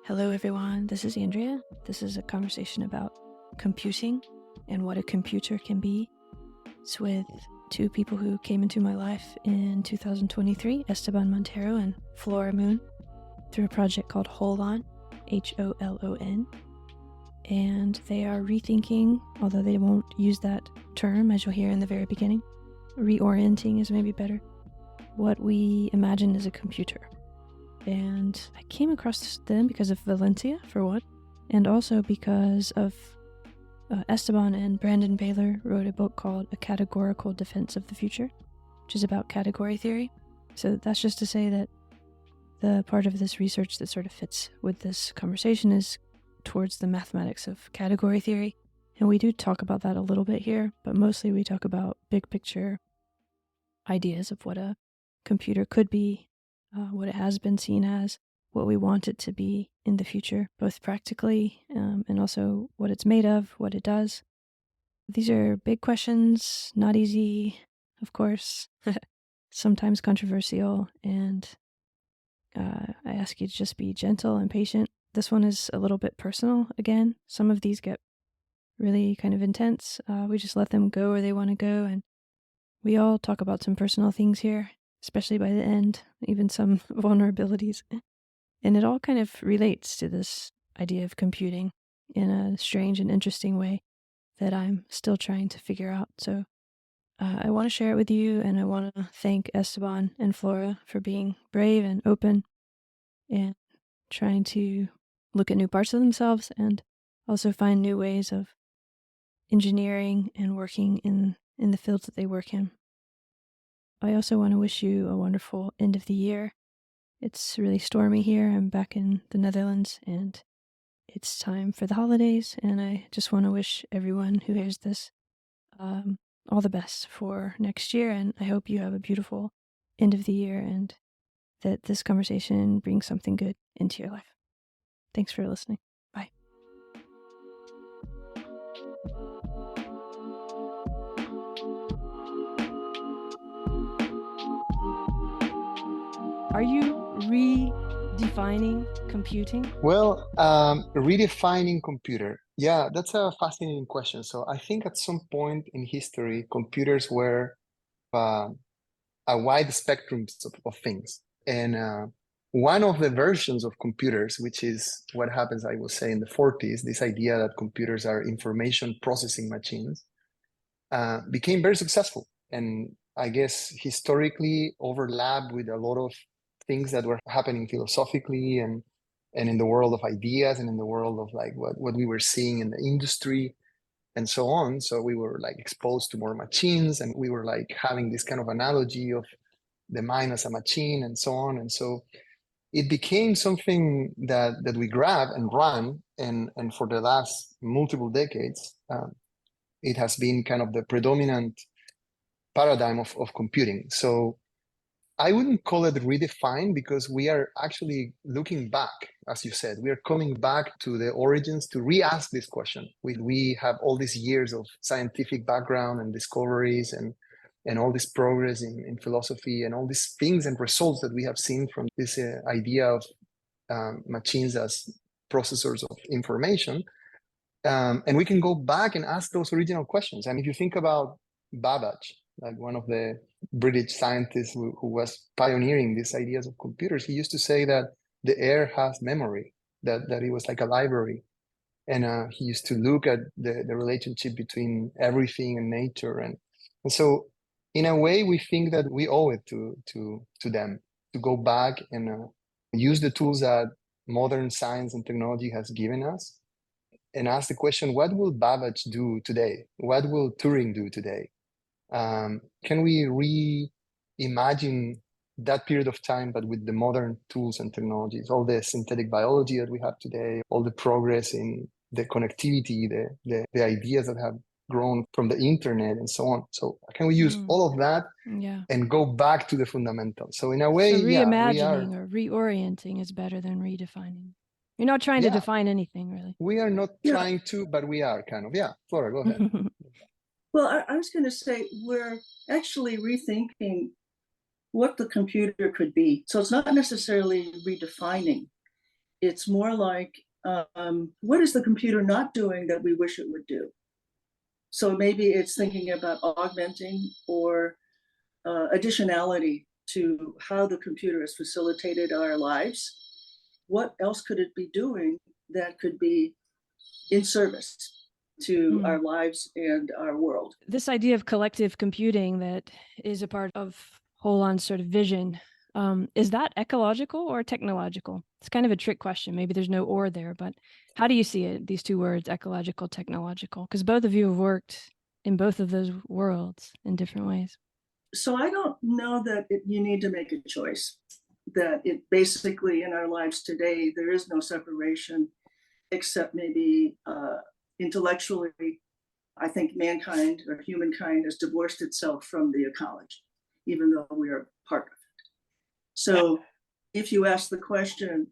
Hello everyone, this is Andrea. This is a conversation about computing and what a computer can be. It's with two people who came into my life in 2023, Esteban Montero and Flora through a project called Holon, Holon. And they are rethinking, although they won't use that term as you'll hear in the very beginning, reorienting is maybe better, what we imagine as a computer. And I came across them because of Valencia, for one, and also because of Esteban and Brandon Baylor wrote a book called A Categorical Defense of the Future, which is about category theory. So that's just to say that the part of this research that sort of fits with this conversation is towards the mathematics of category theory. And we do talk about that a little bit here, but mostly we talk about big picture ideas of what a computer could be, what it has been seen as, what we want it to be in the future, both practically and also what it's made of, what it does. These are big questions, not easy, of course, sometimes controversial, and I ask you to just be gentle and patient. This one is a little bit personal again. Some of these get really kind of intense. We just let them go where they want to go, and we all talk about some personal things here, especially by the end, even some vulnerabilities. And it all kind of relates to this idea of computing in a strange and interesting way that I'm still trying to figure out. So I want to share it with you, and I want to thank Esteban and Flora for being brave and open and trying to look at new parts of themselves and also find new ways of engineering and working in the fields that they work in. I also want to wish you a wonderful end of the year. It's really stormy here. I'm back in the Netherlands, and it's time for the holidays, and I just want to wish everyone who hears this all the best for next year, and I hope you have a beautiful end of the year and that this conversation brings something good into your life. Thanks for listening. Bye. Are you redefining computing? Well, redefining computer. Yeah, that's a fascinating question. So I think at some point in history, computers were a wide spectrum of things. And one of the versions of computers, which is what happens, I will say, in the 40s, this idea that computers are information processing machines, became very successful. And I guess historically overlapped with a lot of things that were happening philosophically and in the world of ideas and in the world of like what we were seeing in the industry and so on. So we were like exposed to more machines, and we were like having this kind of analogy of the mind as a machine and so on. And so it became something that we grab and run, and for the last multiple decades, it has been kind of the predominant paradigm of computing. So I wouldn't call it redefined, because we are actually looking back, as you said. We are coming back to the origins to re-ask this question. We have all these years of scientific background and discoveries and all this progress in philosophy and all these things and results that we have seen from this idea of machines as processors of information. And we can go back and ask those original questions. And if you think about Babbage, like one of the British scientists who was pioneering these ideas of computers, he used to say that the air has memory, that it was like a library. And he used to look at the relationship between everything and nature. And so in a way, we think that we owe it to them to go back and use the tools that modern science and technology has given us, and ask the question, what will Babbage do today? What will Turing do today? Can we reimagine that period of time, but with the modern tools and technologies, all the synthetic biology that we have today, all the progress in the connectivity, the ideas that have grown from the internet and so on. So can we use all of that and go back to the fundamentals? So in a way, so reimagining or reorienting is better than redefining. You're not trying to define anything, really. We are not trying to, but we are kind of. Yeah, Flora, go ahead. Well, I was going to say, we're actually rethinking what the computer could be. So it's not necessarily redefining. It's more like, what is the computer not doing that we wish it would do? So maybe it's thinking about augmenting or additionality to how the computer has facilitated our lives. What else could it be doing that could be in service to our lives and our world? This idea of collective computing that is a part of Holon's sort of vision, is that ecological or technological? It's kind of a trick question. Maybe there's no or there, but how do you see it, these two words, ecological, technological? Because both of you have worked in both of those worlds in different ways. So I don't know that you need to make a choice, that it basically in our lives today, there is no separation except maybe intellectually. I think mankind or humankind has divorced itself from the ecology, even though we are part of it. So if you ask the question,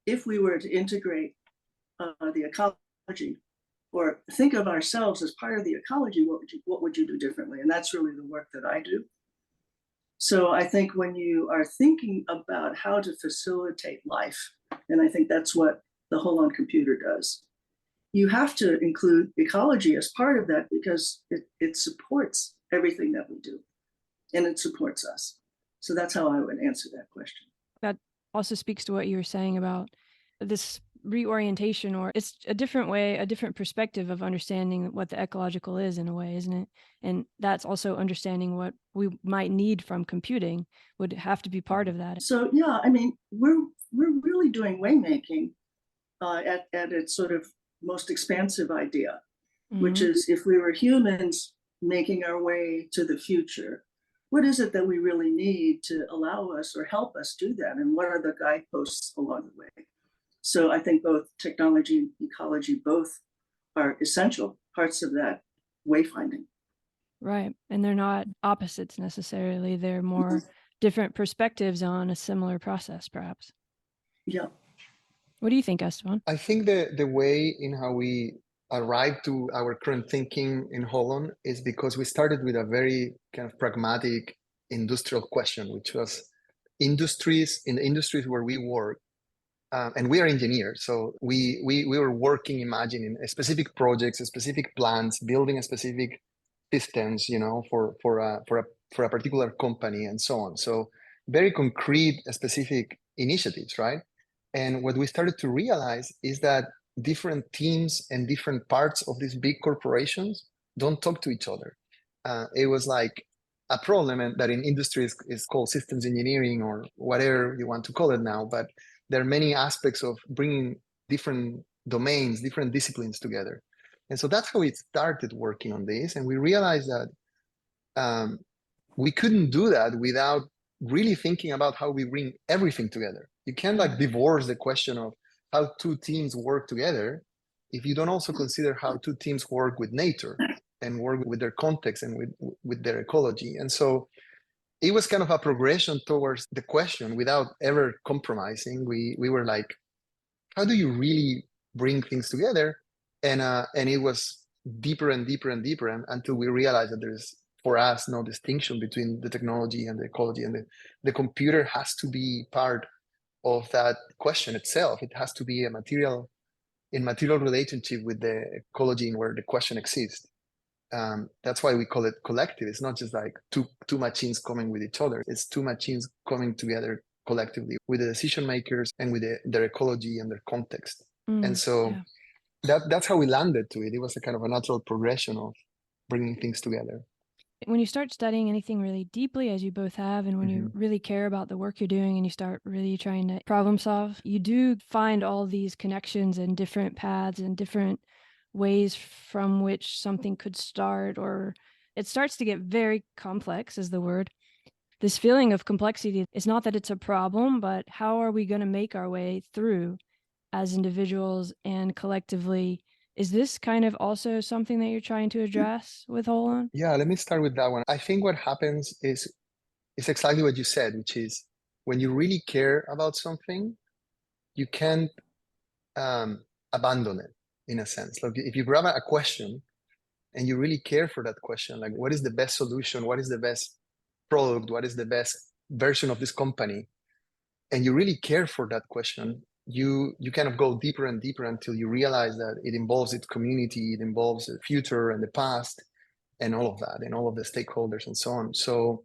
if we were to integrate the ecology or think of ourselves as part of the ecology, what would you do differently? And that's really the work that I do. So I think when you are thinking about how to facilitate life, and I think that's what the Holon computer does, you have to include ecology as part of that because it supports everything that we do and it supports us. So that's how I would answer that question. That also speaks to what you were saying about this reorientation, or it's a different way, a different perspective of understanding what the ecological is in a way, isn't it? And that's also understanding what we might need from computing would have to be part of that. So yeah, I mean, we're really doing waymaking at its sort of most expansive idea, which is if we were humans making our way to the future, what is it that we really need to allow us or help us do that? And what are the guideposts along the way? So I think both technology and ecology both are essential parts of that wayfinding. Right. And they're not opposites necessarily. They're more different perspectives on a similar process, perhaps. Yeah. What do you think, Esteban? I think the way in how we arrived to our current thinking in Holon is because we started with a very kind of pragmatic industrial question, which was in the industries where we work, and we are engineers, so we were working, imagining a specific projects, a specific plans, building a specific systems, for a particular company and so on. So very concrete, specific initiatives, right? And what we started to realize is that different teams and different parts of these big corporations don't talk to each other. It was like a problem, and that in industry is called systems engineering or whatever you want to call it now. But there are many aspects of bringing different domains, different disciplines together. And so that's how we started working on this. And we realized that we couldn't do that without really thinking about how we bring everything together. You can't divorce the question of how two teams work together if you don't also consider how two teams work with nature and work with their context and with their ecology. And so it was kind of a progression towards the question without ever compromising. We were like, how do you really bring things together? And it was deeper and deeper and deeper until we realized that there's, for us, no distinction between the technology and the ecology, and the computer has to be part of that question itself. It has to be in material relationship with the ecology in where the question exists. That's why we call it collective. It's not just like two machines coming with each other. It's two machines coming together collectively with the decision makers and with their ecology and their context. And so that's how we landed to it. It was a kind of a natural progression of bringing things together. When you start studying anything really deeply, as you both have, and when you really care about the work you're doing and you start really trying to problem solve, you do find all these connections and different paths and different ways from which something could start, or it starts to get very complex, is the word. This feeling of complexity, it's not that it's a problem, but how are we going to make our way through as individuals and collectively? Is this kind of also something that you're trying to address with Holon? Yeah, let me start with that one. I think what happens is exactly what you said, which is when you really care about something, you can't abandon it, in a sense. Like if you grab a question and you really care for that question, like what is the best solution? What is the best product? What is the best version of this company? And you really care for that question, you kind of go deeper and deeper until you realize that it involves its community, it involves the future and the past and all of that, and all of the stakeholders and so on. So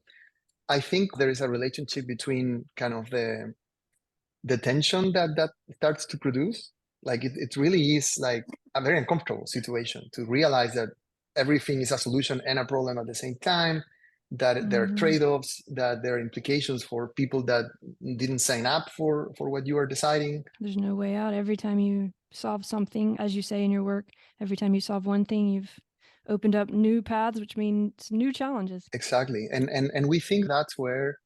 I think there is a relationship between kind of the tension that starts to produce. Like it really is like a very uncomfortable situation to realize that everything is a solution and a problem at the same time, that there are trade-offs, that there are implications for people that didn't sign up for what you are deciding. There's no way out. Every time you solve something, as you say in your work, every time you solve one thing, you've opened up new paths, which means new challenges. Exactly. And we think that's where,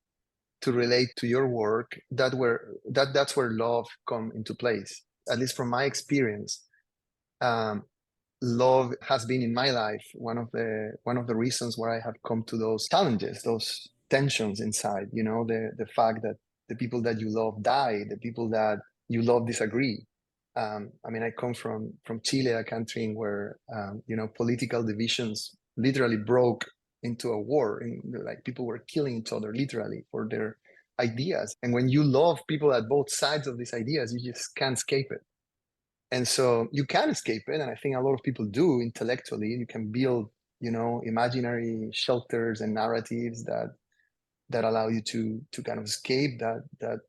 to relate to your work, that's where love come into place. At least from my experience, love has been in my life one of the reasons where I have come to those challenges, those tensions inside. You know, the fact that the people that you love die, the people that you love disagree. I mean, I come from Chile, a country where you know, political divisions literally broke into a war, like people were killing each other literally for their ideas. And when you love people at both sides of these ideas, you just can't escape it. And so you can escape it, and I think a lot of people do intellectually. You can build, you know, imaginary shelters and narratives that allow you to kind of escape that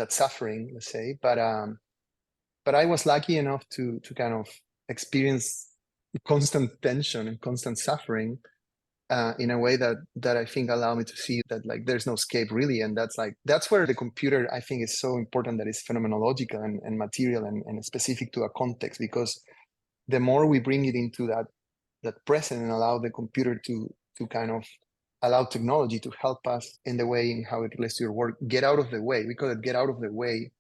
suffering, let's say. But I was lucky enough to kind of experience constant tension and constant suffering in a way that I think allowed me to see that like there's no escape really. And that's where the computer, I think, is so important, that it's phenomenological and material and specific to a context, because the more we bring it into that present and allow the computer to kind of allow technology to help us in the way in how it relates to your work, get out of the way. We call it get out of the way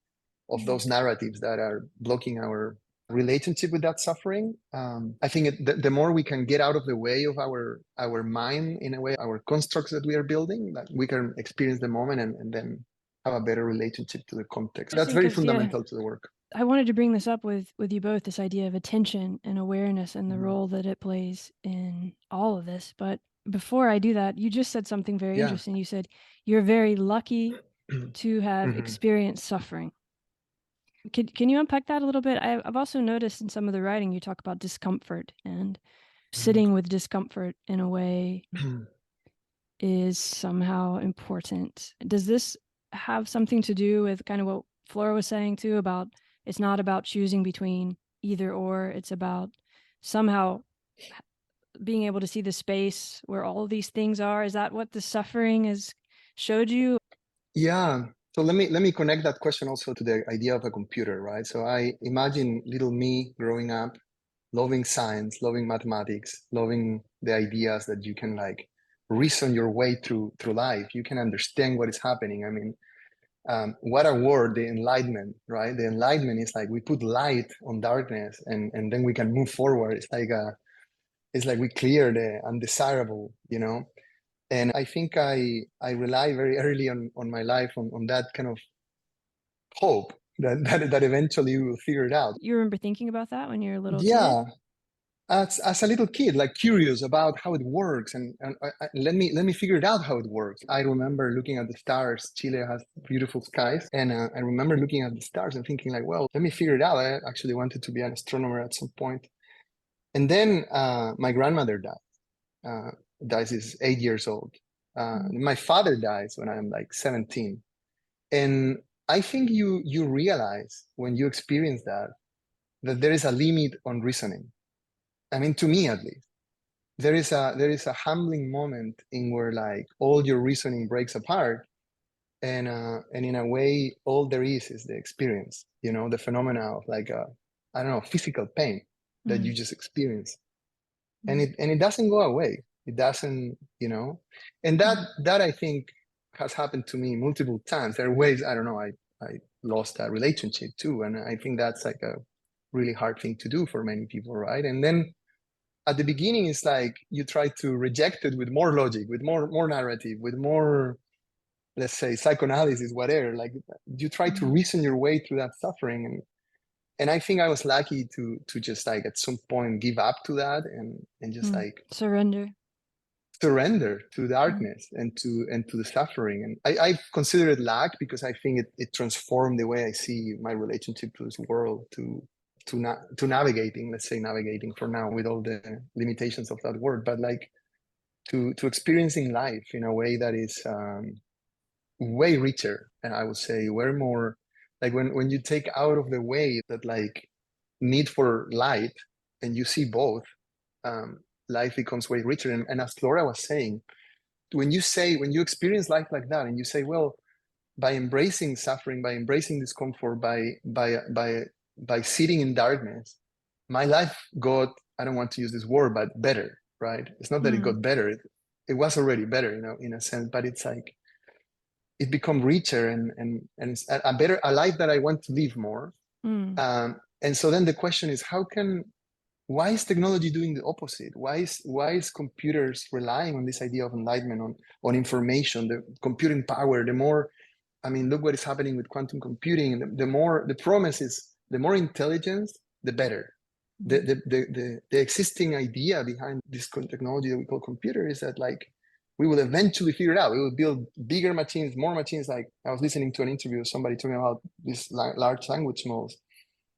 of those narratives that are blocking our relationship with that suffering. I think the more we can get out of the way of our mind, in a way, our constructs that we are building, that we can experience the moment and then have a better relationship to the context. That's very fundamental to the work. I wanted to bring this up with you both, this idea of attention and awareness and the role that it plays in all of this. But before I do that, you just said something very interesting. You said you're very lucky to have experienced suffering. Can you unpack that a little bit? I've also noticed in some of the writing you talk about discomfort, and sitting with discomfort in a way is somehow important. Does this have something to do with kind of what Flora was saying too, about it's not about choosing between either or, it's about somehow being able to see the space where all of these things are? Is that what the suffering has showed you? Yeah. So let me connect that question also to the idea of a computer, right? So I imagine little me growing up, loving science, loving mathematics, loving the ideas that you can like reason your way through life. You can understand what is happening. I mean, what a word, the enlightenment, right? The enlightenment is like we put light on darkness, and then we can move forward. It's like we clear the undesirable, you know. And I think I rely very early on my life on that kind of hope that eventually we will figure it out. You remember thinking about that when you were a little Yeah. kid? As a little kid, like curious about how it works, and let me figure it out how it works. I remember looking at the stars. Chile has beautiful skies, and I remember looking at the stars and thinking like, well, let me figure it out. I actually wanted to be an astronomer at some point. And then my grandmother died. Dies is 8 years old. My father dies when I'm like 17. And I think you realize when you experience that there is a limit on reasoning. I mean, to me at least, there is a humbling moment in where like all your reasoning breaks apart, and in a way, all there is the experience. You know, the phenomena of like I don't know, physical pain that you just experience, and it doesn't go away. It doesn't, you know, and that I think has happened to me multiple times. There are ways, I don't know, I lost that relationship too, and I think that's like a really hard thing to do for many people, right? And then at the beginning, it's like you try to reject it with more logic, with more narrative, with more, let's say, psychoanalysis, whatever. Like you try to reason your way through that suffering, and I think I was lucky to just like at some point give up to that and just like surrender. surrender to darkness and to the suffering. And I consider it lack because I think it transformed the way I see my relationship to this world, to navigating, let's say navigating for now with all the limitations of that word, but like to experiencing life in a way that is way richer, and I would say way more like when you take out of the way that like need for light and you see both, life becomes way richer. And as Flora was saying, when you experience life like that and you say, well, by embracing suffering, by embracing discomfort, by sitting in darkness, my life got, I don't want to use this word, but better, right? It's not that it got better. It was already better, you know, in a sense, but it's like, it become richer and it's a life that I want to live more. And so then the question is, why is technology doing the opposite? Why is computers relying on this idea of enlightenment, on information, the computing power? The more, I mean, look what is happening with quantum computing. The promise is the more intelligence, the better. The existing idea behind this technology that we call computer is that like we will eventually figure it out. We will build bigger machines, more machines. Like I was listening to an interview of somebody talking about these large language models.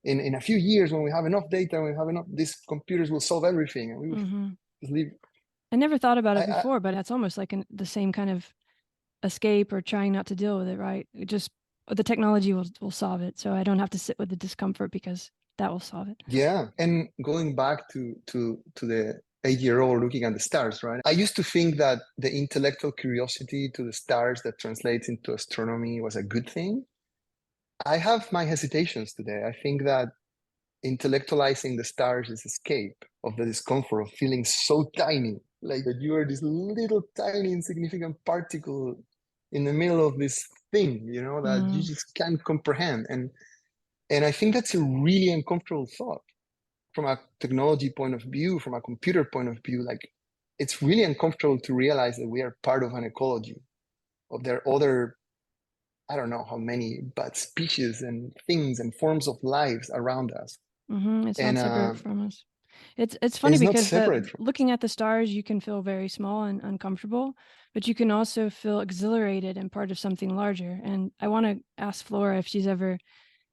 In a few years, when we have enough data, when we have enough, these computers will solve everything, and we will just leave. I never thought about it before, but it's almost like the same kind of escape or trying not to deal with it, right? The technology will solve it, so I don't have to sit with the discomfort because that will solve it. Yeah, and going back to the 8-year-old looking at the stars, right? I used to think that the intellectual curiosity to the stars that translates into astronomy was a good thing. I have my hesitations today. I think that intellectualizing the stars is escape of the discomfort of feeling so tiny, like that you are this little tiny insignificant particle in the middle of this thing, you know, that you just can't comprehend. And I think that's a really uncomfortable thought from a technology point of view, from a computer point of view. Like, it's really uncomfortable to realize that we are part of an ecology, of there are other, I don't know how many, but species and things and forms of lives around us. It's not separate from us. It's funny because looking at the stars, you can feel very small and uncomfortable, but you can also feel exhilarated and part of something larger. And I want to ask Flora if she's ever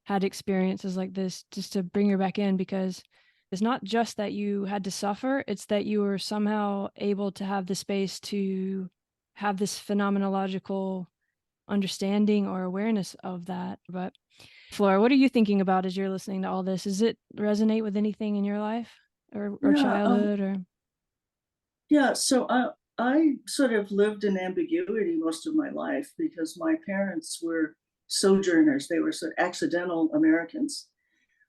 had experiences like this, just to bring her back in, because it's not just that you had to suffer, it's that you were somehow able to have the space to have this phenomenological understanding or awareness of that. But Flora, what are you thinking about as you're listening to all this? Does it resonate with anything in your life or childhood or? Yeah, so I sort of lived in ambiguity most of my life because my parents were sojourners. They were sort of accidental Americans.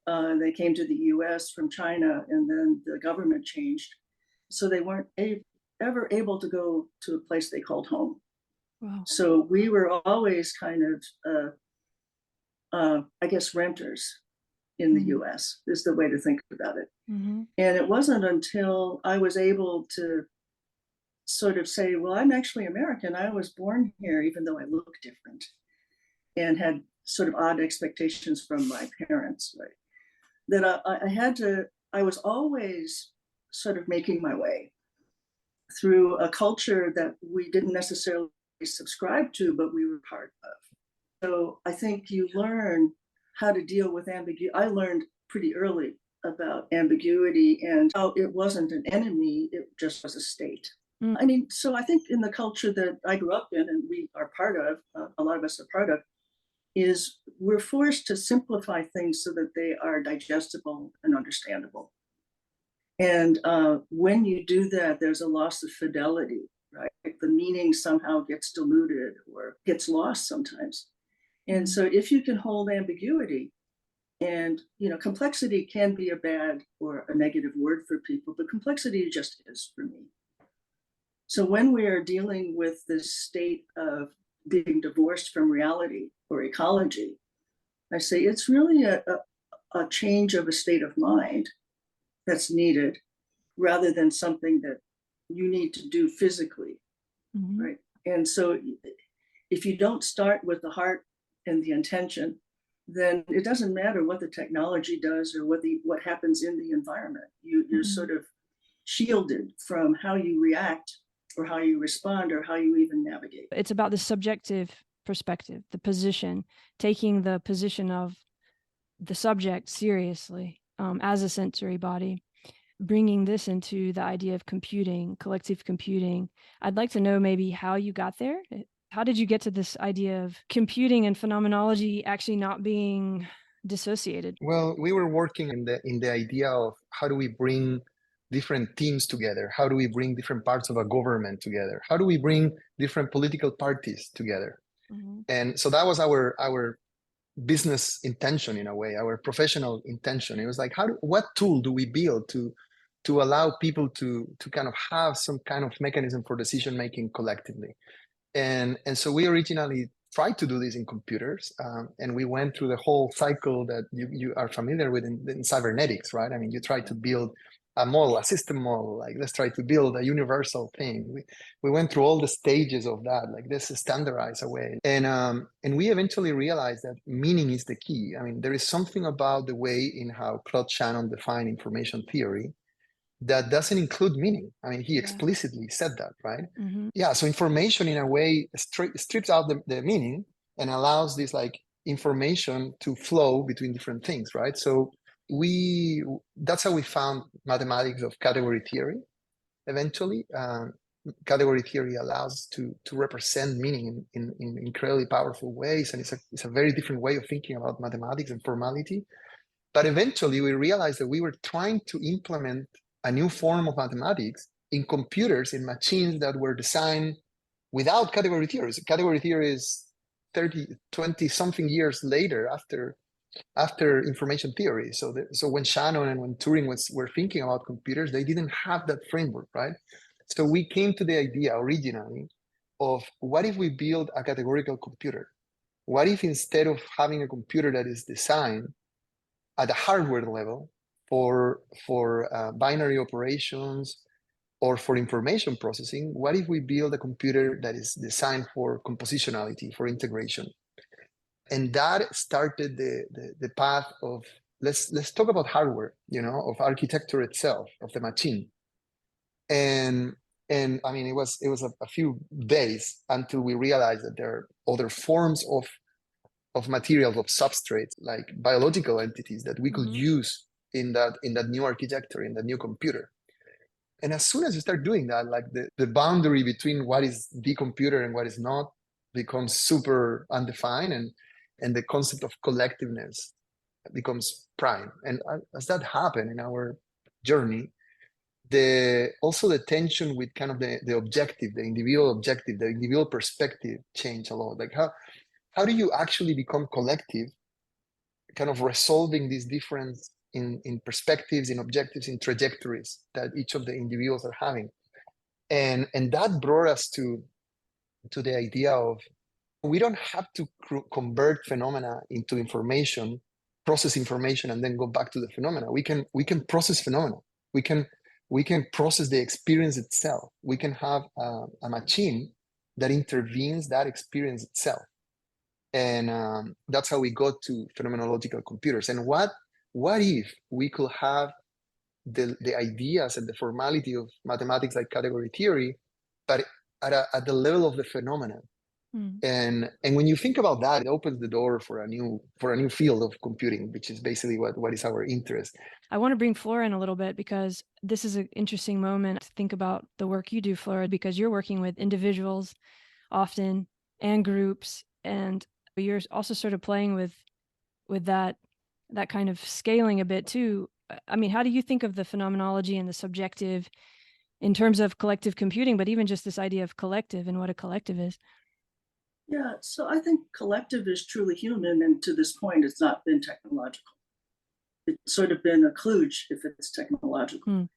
They came to the US from China, and then the government changed. So they weren't ever able to go to a place they called home. Wow. So we were always kind of, I guess, renters in the US is the way to think about it. And it wasn't until I was able to sort of say, well, I'm actually American. I was born here, even though I look different, and had sort of odd expectations from my parents, right? That I was always sort of making my way through a culture that we didn't necessarily subscribe to, but we were part of. So I think you learn how to deal with ambiguity. I learned pretty early about ambiguity and how it wasn't an enemy, it just was a state. I mean, so I think in the culture that I grew up in and we are part of, a lot of us are part of, is we're forced to simplify things so that they are digestible and understandable. And when you do that, there's a loss of fidelity, right? The meaning somehow gets diluted or gets lost sometimes. And so if you can hold ambiguity, and complexity can be a bad or a negative word for people, but complexity just is for me. So when we are dealing with this state of being divorced from reality or ecology, I say it's really a change of a state of mind that's needed rather than something that you need to do physically, right? And so if you don't start with the heart and the intention, then it doesn't matter what the technology does or what happens in the environment. You're sort of shielded from how you react or how you respond or how you even navigate. It's about the subjective perspective, the position, taking the position of the subject seriously as a sensory body, bringing this into the idea of computing, collective computing. I'd like to know maybe how you got there. How did you get to this idea of computing and phenomenology actually not being dissociated? Well, we were working in the idea of how do we bring different teams together? How do we bring different parts of a government together? How do we bring different political parties together? Mm-hmm. And so that was our business intention, in a way, our professional intention. It was like, what tool do we build to allow people to kind of have some kind of mechanism for decision making collectively? And so we originally tried to do this in computers, and we went through the whole cycle that you are familiar with in cybernetics, right? I mean, you try to build a model, a system model, like let's try to build a universal thing. We went through all the stages of that, like this is standardized away. And we eventually realized that meaning is the key. I mean, there is something about the way in how Claude Shannon defined information theory that doesn't include meaning. I mean, he explicitly said that, right? Mm-hmm. Yeah, so information in a way strips out the meaning and allows this like information to flow between different things, right? So that's how we found mathematics of category theory. Eventually, category theory allows to represent meaning in incredibly powerful ways, and it's a very different way of thinking about mathematics and formality. But eventually, we realized that we were trying to implement a new form of mathematics in computers, in machines that were designed without category theory. So category theory is 20 something years later after information theory. So when Shannon and when Turing were thinking about computers, they didn't have that framework, right? So we came to the idea originally of what if we build a categorical computer? What if instead of having a computer that is designed at a hardware level for binary operations or for information processing, what if we build a computer that is designed for compositionality, for integration? And that started the path of let's talk about hardware, of architecture itself, of the machine. And I mean, it was a few days until we realized that there are other forms of materials, of substrates, like biological entities that we could use in that new architecture, in the new computer. And as soon as you start doing that, like the boundary between what is the computer and what is not becomes super undefined, and the concept of collectiveness becomes prime. And as that happened in our journey, also the tension with kind of the objective, the individual perspective changed a lot. Like how do you actually become collective, kind of resolving these difference in perspectives, in objectives, in trajectories that each of the individuals are having? And that brought us to the idea of we don't have to convert phenomena into information, process information, and then go back to the phenomena. We can process phenomena. We can process the experience itself. We can have a machine that intervenes that experience itself. And that's how we got to phenomenological computers. And what if we could have the ideas and the formality of mathematics like category theory, but at the level of the phenomenon? And when you think about that, it opens the door for a new field of computing, which is basically what is our interest. I want to bring Flora in a little bit, because this is an interesting moment to think about the work you do, Flora, because you're working with individuals often and groups, and you're also sort of playing with that kind of scaling a bit too. I mean, how do you think of the phenomenology and the subjective in terms of collective computing, but even just this idea of collective and what a collective is? Yeah, so I think collective is truly human, and to this point, it's not been technological. It's sort of been a kludge if it's technological.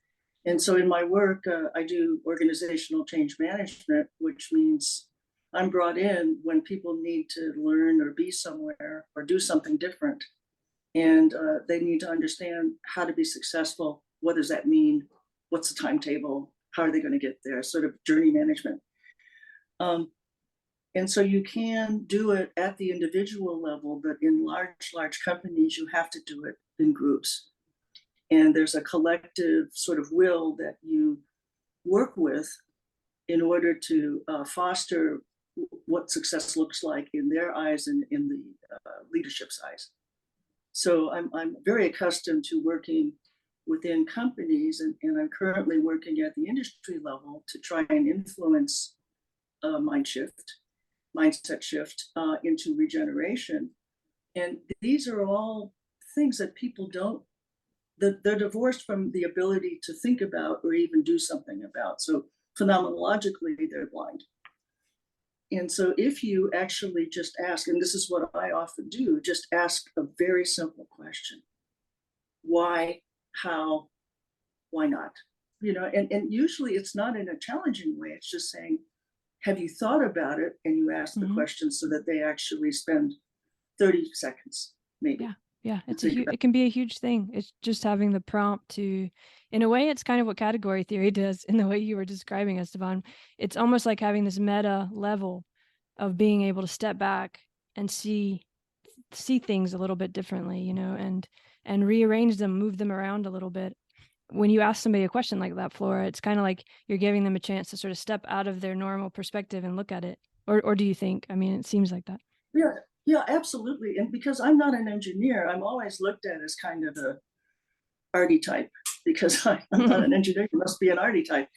And so in my work, I do organizational change management, which means I'm brought in when people need to learn or be somewhere or do something different. And they need to understand how to be successful. What does that mean? What's the timetable? How are they going to get there? Sort of journey management. And so you can do it at the individual level, but in large companies, you have to do it in groups. And there's a collective sort of will that you work with in order to foster what success looks like in their eyes and in the leadership's eyes. So I'm very accustomed to working within companies, and I'm currently working at the industry level to try and influence mindset shift into regeneration. And these are all things that people don't, they're divorced from the ability to think about or even do something about. So phenomenologically, they're blind. And so if you actually just ask, and this is what I often do, just ask a very simple question. Why, how, why not? You know, and usually it's not in a challenging way. It's just saying, have you thought about it? And you ask the question so that they actually spend 30 seconds, maybe. Yeah, it can be a huge thing. It's just having the prompt to, in a way, it's kind of what category theory does in the way you were describing, Esteban. It's almost like having this meta level of being able to step back and see things a little bit differently, you know, and rearrange them, move them around a little bit. When you ask somebody a question like that, Flora, it's kind of like you're giving them a chance to sort of step out of their normal perspective and look at it. Or do you think? I mean, it seems like that. Yeah, absolutely. And because I'm not an engineer, I'm always looked at as kind of a arty type, because I'm not an engineer, you must be an arty type.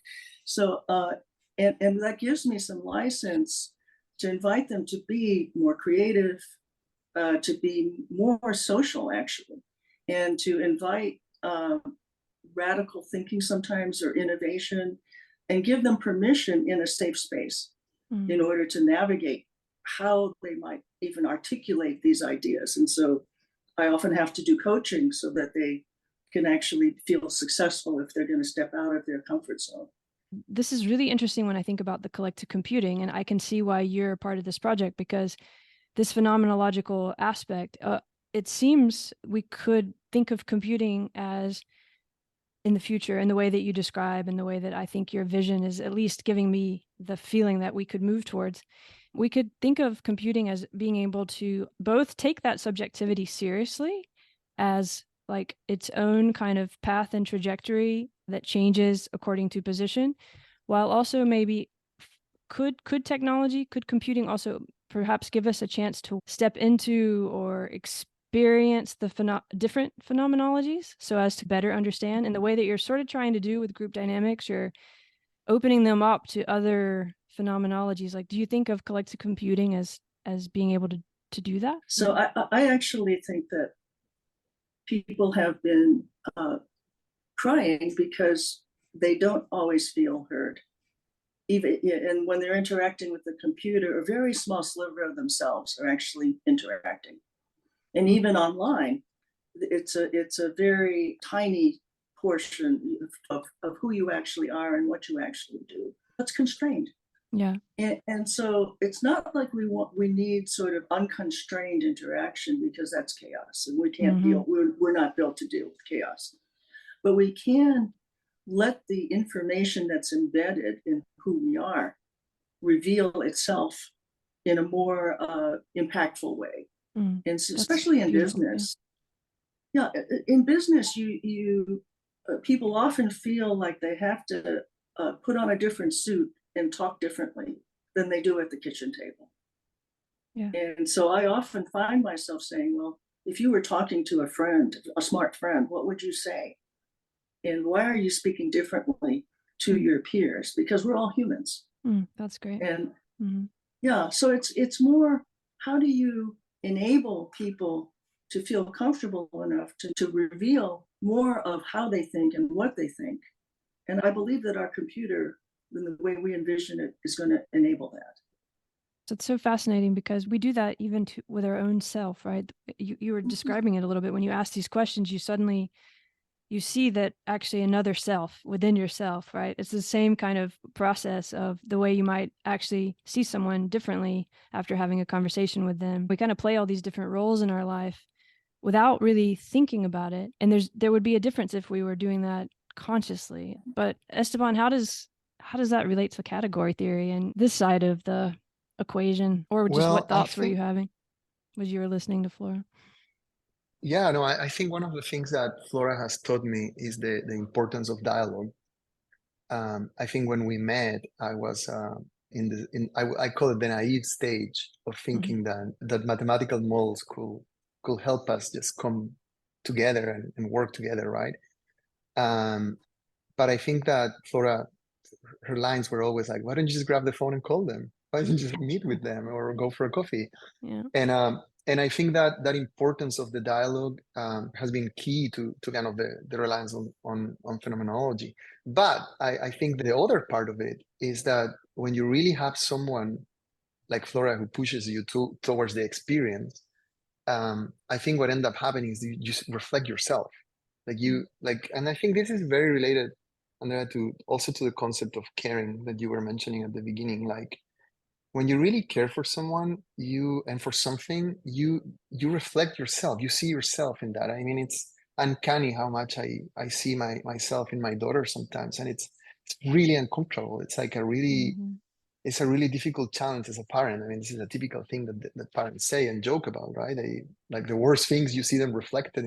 So, and that gives me some license to invite them to be more creative, to be more social, actually, and to invite radical thinking sometimes, or innovation, and give them permission in a safe space in order to navigate how they might even articulate these ideas. And so I often have to do coaching so that they can actually feel successful if they're going to step out of their comfort zone. This is really interesting when I think about the collective computing, and I can see why you're a part of this project, because this phenomenological aspect, it seems we could think of computing as, in the future, in the way that you describe, and the way that I think your vision is at least giving me the feeling that we could move towards. We could think of computing as being able to both take that subjectivity seriously as like its own kind of path and trajectory that changes according to position, while also maybe could computing also perhaps give us a chance to step into or experience the different phenomenologies so as to better understand, in the way that you're sort of trying to do with group dynamics, you're opening them up to other phenomenologies. Like, do you think of collective computing as being able to do that? So I actually think that people have been crying because they don't always feel heard. And when they're interacting with the computer, a very small sliver of themselves are actually interacting. And even online, it's a very tiny portion of who you actually are and what you actually do. It's constrained. Yeah. And so it's not like we need sort of unconstrained interaction, because that's chaos, and we can't deal, we're not built to deal with chaos. But we can let the information that's embedded in who we are reveal itself in a more impactful way. And especially in business. Yeah, in business, you people often feel like they have to put on a different suit and talk differently than they do at the kitchen table. Yeah. And so I often find myself saying, well, if you were talking to a friend, a smart friend, what would you say? And why are you speaking differently to your peers? Because we're all humans. That's great. And yeah, so it's more, how do you enable people to feel comfortable enough to reveal more of how they think and what they think? And I believe that our computer, in the way we envision it, is going to enable that. So it's so fascinating, because we do that even with our own self, right? You were describing it a little bit. When you ask these questions, you see that actually another self within yourself, right? It's the same kind of process of the way you might actually see someone differently after having a conversation with them. We kind of play all these different roles in our life without really thinking about it. And there would be a difference if we were doing that consciously. But Esteban, how does that relate to category theory and this side of the equation? Or just what thoughts were you having as you were listening to Flora? Yeah, no, I think one of the things that Flora has taught me is the importance of dialogue. I think when we met, I was I call it the naive stage of thinking that mathematical models could help us just come together and work together, right? But I think that Flora, her lines were always like, why don't you just grab the phone and call them? Why don't you just meet with them or go for a coffee? Yeah. And I think that that importance of the dialogue has been key to kind of the reliance on phenomenology. But I think the other part of it is that when you really have someone like Flora who pushes you towards the experience, I think what ends up happening is you just reflect yourself. And I think this is very related, Andrea, to the concept of caring that you were mentioning at the beginning. Like, when you really care for someone, and for something, you reflect yourself. You see yourself in that. I mean, it's uncanny how much I see myself in my daughter sometimes, and it's really uncomfortable. It's like it's a really difficult challenge as a parent. I mean, this is a typical thing that parents say and joke about, right? They, like, the worst things, you see them reflected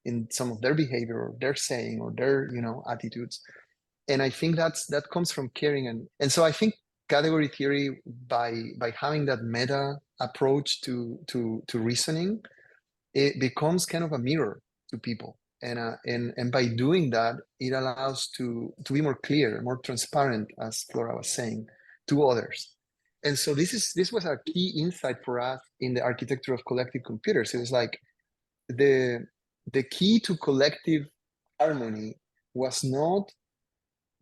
in some of their behavior or their saying or their attitudes. And I think that comes from caring, and so I think category theory, by having that meta approach to reasoning, it becomes kind of a mirror to people, and by doing that, it allows to be more clear, more transparent, as Flora was saying, to others. And so this was a key insight for us in the architecture of collective computers. It was like the key to collective harmony was not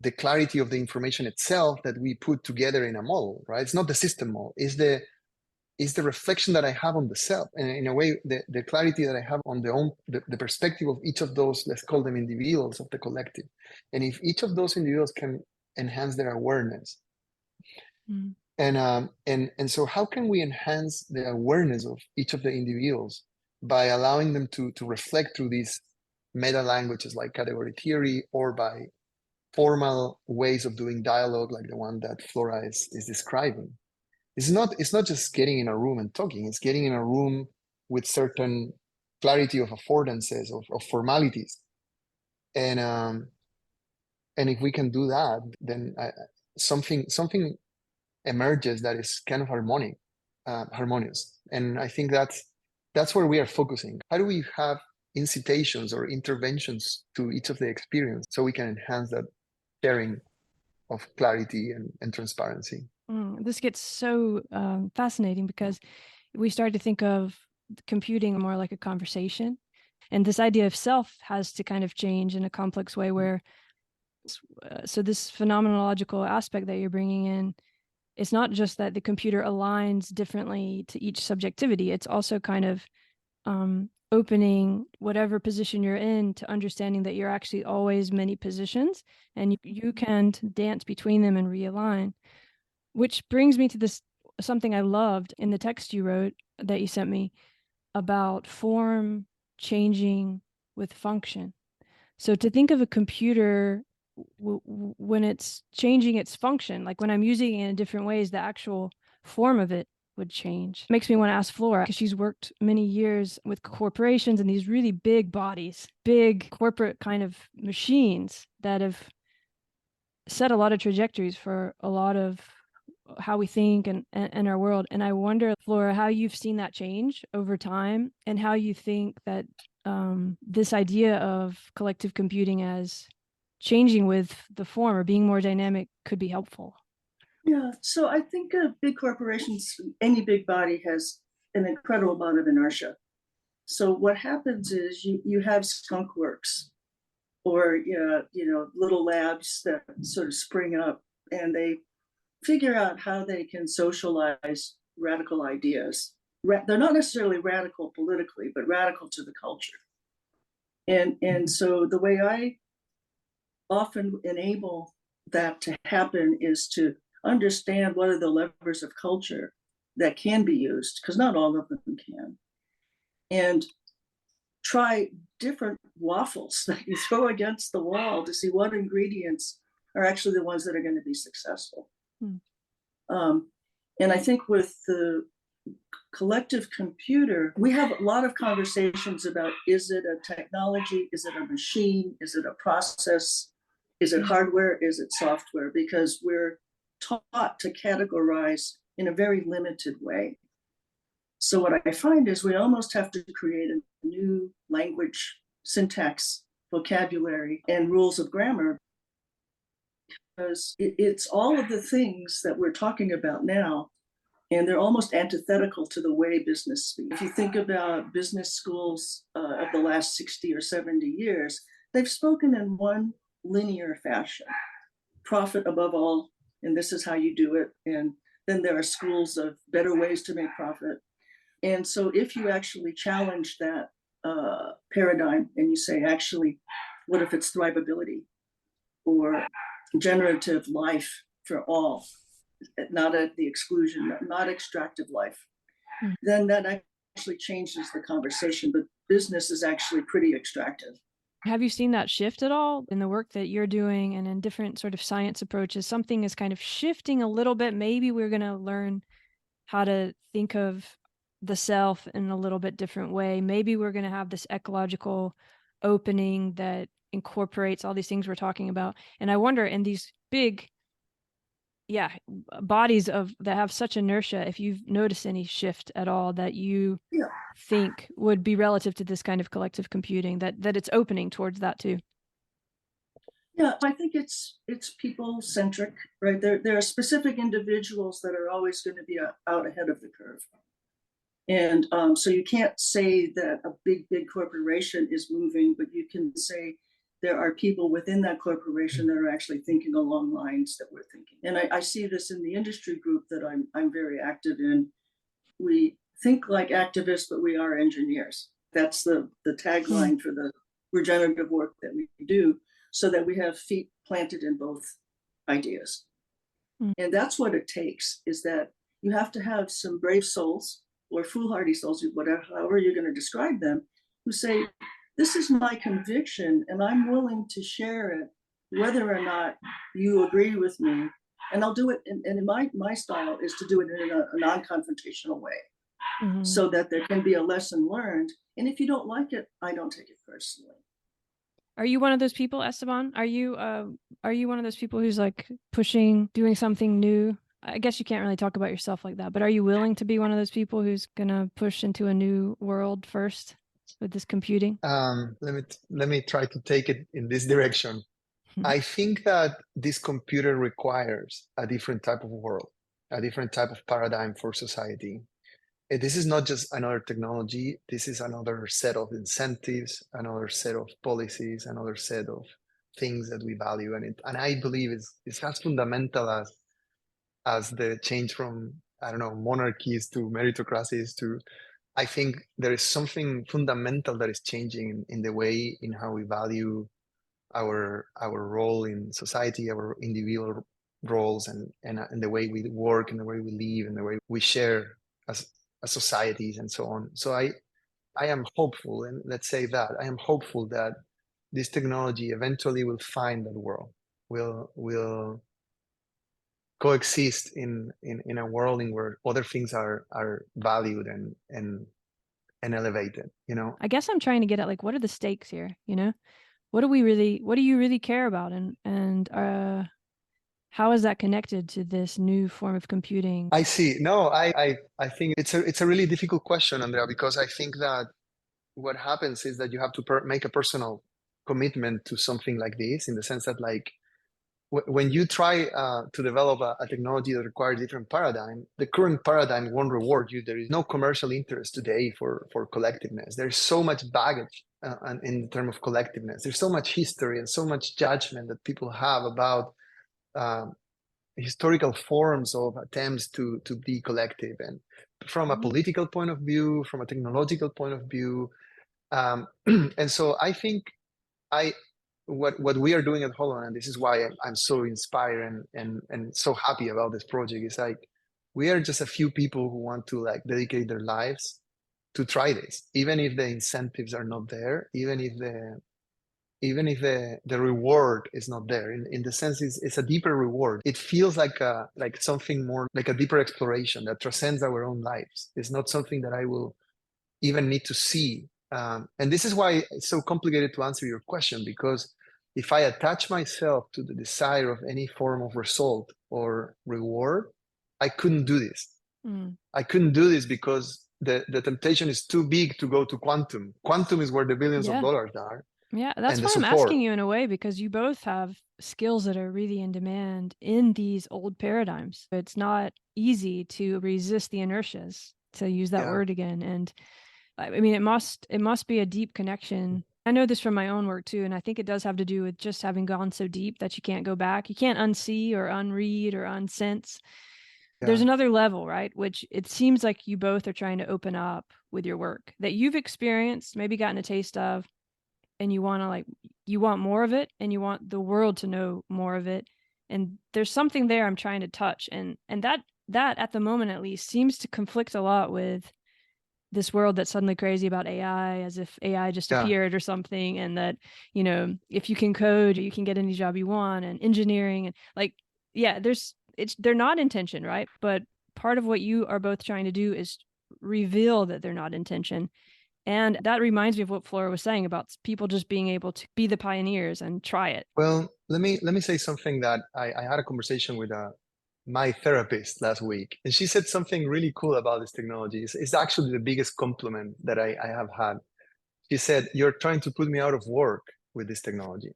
the clarity of the information itself that we put together in a model, right? It's not the system model. It's the reflection that I have on the self, and in a way, the clarity that I have on the perspective of each of those, let's call them individuals of the collective. And if each of those individuals can enhance their awareness, and so how can we enhance the awareness of each of the individuals by allowing them to reflect through these meta languages like category theory, or by formal ways of doing dialogue like the one that Flora is describing? It's not just getting in a room and talking. It's getting in a room with certain clarity of affordances, of formalities, and if we can do that, then something emerges that is kind of harmonious. And I think that's where we are focusing. How do we have incitations or interventions to each of the experience so we can enhance that sharing of clarity and transparency? This gets so fascinating, because we start to think of computing more like a conversation, and this idea of self has to kind of change in a complex way, where so this phenomenological aspect that you're bringing in, it's not just that the computer aligns differently to each subjectivity, it's also kind of opening whatever position you're in to understanding that you're actually always many positions, and you can dance between them and realign. Which brings me to this, something I loved in the text you wrote that you sent me about form changing with function. So to think of a computer when it's changing its function, like when I'm using it in different ways, the actual form of it would change. Makes me want to ask Flora, because she's worked many years with corporations and these really big bodies, big corporate kind of machines that have set a lot of trajectories for a lot of how we think and our world. And I wonder, Flora, how you've seen that change over time, and how you think that this idea of collective computing as changing with the form or being more dynamic could be helpful. Yeah, so I think big corporations, any big body has an incredible amount of inertia. So what happens is you have skunk works, or little labs that sort of spring up, and they figure out how they can socialize radical ideas. They're not necessarily radical politically, but radical to the culture. And so the way I often enable that to happen is to understand what are the levers of culture that can be used, because not all of them can, and try different waffles that you throw against the wall to see what ingredients are actually the ones that are going to be successful. And I think with the collective computer, we have a lot of conversations about, is it a technology? Is it a machine? Is it a process? Is it hardware? Is it software? Because we're taught to categorize in a very limited way. So what I find is we almost have to create a new language, syntax, vocabulary, and rules of grammar, because it's all of the things that we're talking about now, and they're almost antithetical to the way business speaks. If you think about business schools of the last 60 or 70 years, they've spoken in one linear fashion: profit above all, and this is how you do it. And then there are schools of better ways to make profit. And so if you actually challenge that paradigm and you say, actually, what if it's thrivability or generative life for all, not at the exclusion, not extractive life, then that actually changes the conversation. But business is actually pretty extractive. Have you seen that shift at all in the work that you're doing and in different sort of science approaches? Something is kind of shifting a little bit. Maybe we're going to learn how to think of the self in a little bit different way. Maybe we're going to have this ecological opening that incorporates all these things we're talking about. And I wonder, in these big, bodies that have such inertia, if you've noticed any shift at all that you think would be relative to this kind of collective computing, that it's opening towards that too. Yeah, I think it's people centric, right? There are specific individuals that are always going to be out ahead of the curve. And so you can't say that a big corporation is moving, but you can say there are people within that corporation that are actually thinking along lines that we're thinking. And I see this in the industry group that I'm very active in. We think like activists, but we are engineers. That's the tagline for the regenerative work that we do, so that we have feet planted in both ideas. And that's what it takes, is that you have to have some brave souls or foolhardy souls, whatever, however you're going to describe them, who say, this is my conviction and I'm willing to share it, whether or not you agree with me. And I'll do it, and my style is to do it in a non-confrontational way, so that there can be a lesson learned. And if you don't like it, I don't take it personally. Are you one of those people, Esteban? Are you one of those people who's like pushing, doing something new? I guess you can't really talk about yourself like that, but are you willing to be one of those people who's gonna push into a new world first with this computing? Let me try to take it in this direction. I think that this computer requires a different type of world, a different type of paradigm for society. This is not just another technology. This is another set of incentives, another set of policies, another set of things that we value. And I believe it's as fundamental as the change from, I don't know, monarchies to meritocracies to, I think there is something fundamental that is changing in the way in how we value our role in society, our individual roles, and the way we work, and the way we live, and the way we share as societies, and so on. So I am hopeful, and let's say that I am hopeful that this technology eventually will find that world, will coexist in a world in where other things are valued and elevated. I guess I'm trying to get at, like, what are the stakes here? What do you really care about, and how is that connected to this new form of computing? I see. No, I think it's a really difficult question, Andrea, because I think that what happens is that you have to make a personal commitment to something like this, in the sense that, like, when you try to develop a technology that requires a different paradigm, the current paradigm won't reward you. There is no commercial interest today for collectiveness. There's so much baggage in terms of collectiveness. There's so much history and so much judgment that people have about historical forms of attempts to be collective, and from a political point of view, from a technological point of view. And so I think what we are doing at Holon, and this is why I'm so inspired and so happy about this project, is like, we are just a few people who want to, like, dedicate their lives to try this, even if the incentives are not there, even if the reward is not there. In the sense, it's a deeper reward. It feels like something more, like a deeper exploration that transcends our own lives. It's not something that I will even need to see. And this is why it's so complicated to answer your question, because if I attach myself to the desire of any form of result or reward, I couldn't do this. I couldn't do this because the temptation is too big to go to quantum. Quantum is where the billions of dollars are. Yeah, that's why I'm asking you in a way, because you both have skills that are really in demand in these old paradigms. It's not easy to resist the inertias, to use that word again. And I mean, it must be a deep connection. I know this from my own work too, and I think it does have to do with just having gone so deep that you can't go back. You can't unsee or unread or unsense. There's another level, right? Which it seems like you both are trying to open up with your work that you've experienced, maybe gotten a taste of, and you want more of it, and you want the world to know more of it. And there's something there I'm trying to touch. And that at the moment, at least, seems to conflict a lot with this world that's suddenly crazy about AI, as if AI just appeared or something. And that, you know, if you can code, you can get any job you want, and engineering, and they're not intention, right? But part of what you are both trying to do is reveal that they're not intention. And that reminds me of what Flora was saying about people just being able to be the pioneers and try it. Well, let me say something that I had a conversation with my therapist last week, and she said something really cool about this technology. It's actually the biggest compliment that I have had. She said, "You're trying to put me out of work with this technology."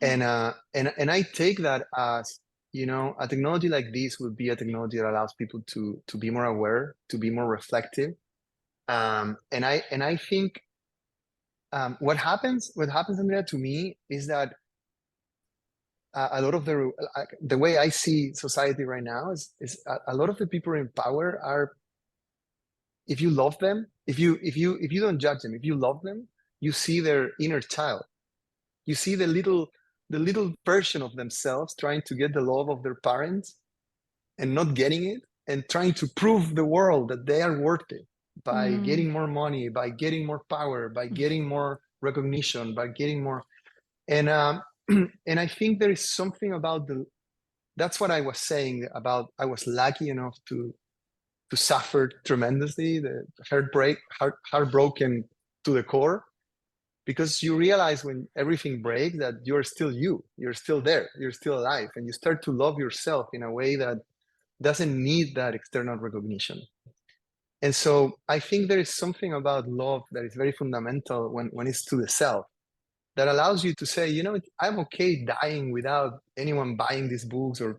And I take that as, you know, a technology like this would be a technology that allows people to be more aware, to be more reflective. And I think what happens, Andrea, to me is that a lot of the way I see society right now is a lot of the people in power are, if you love them, if you don't judge them, if you love them, you see their inner child. You see the little version of themselves trying to get the love of their parents and not getting it, and trying to prove the world that they are worth it by getting more money, by getting more power, by getting more recognition, by getting more. And I think there is something about that's what I was saying about, I was lucky enough to suffer tremendously, the heartbroken to the core, because you realize when everything breaks that you're still you're still there, you're still alive, and you start to love yourself in a way that doesn't need that external recognition. And so I think there is something about love that is very fundamental when it's to the self, that allows you to say, you know, I'm okay dying without anyone buying these books or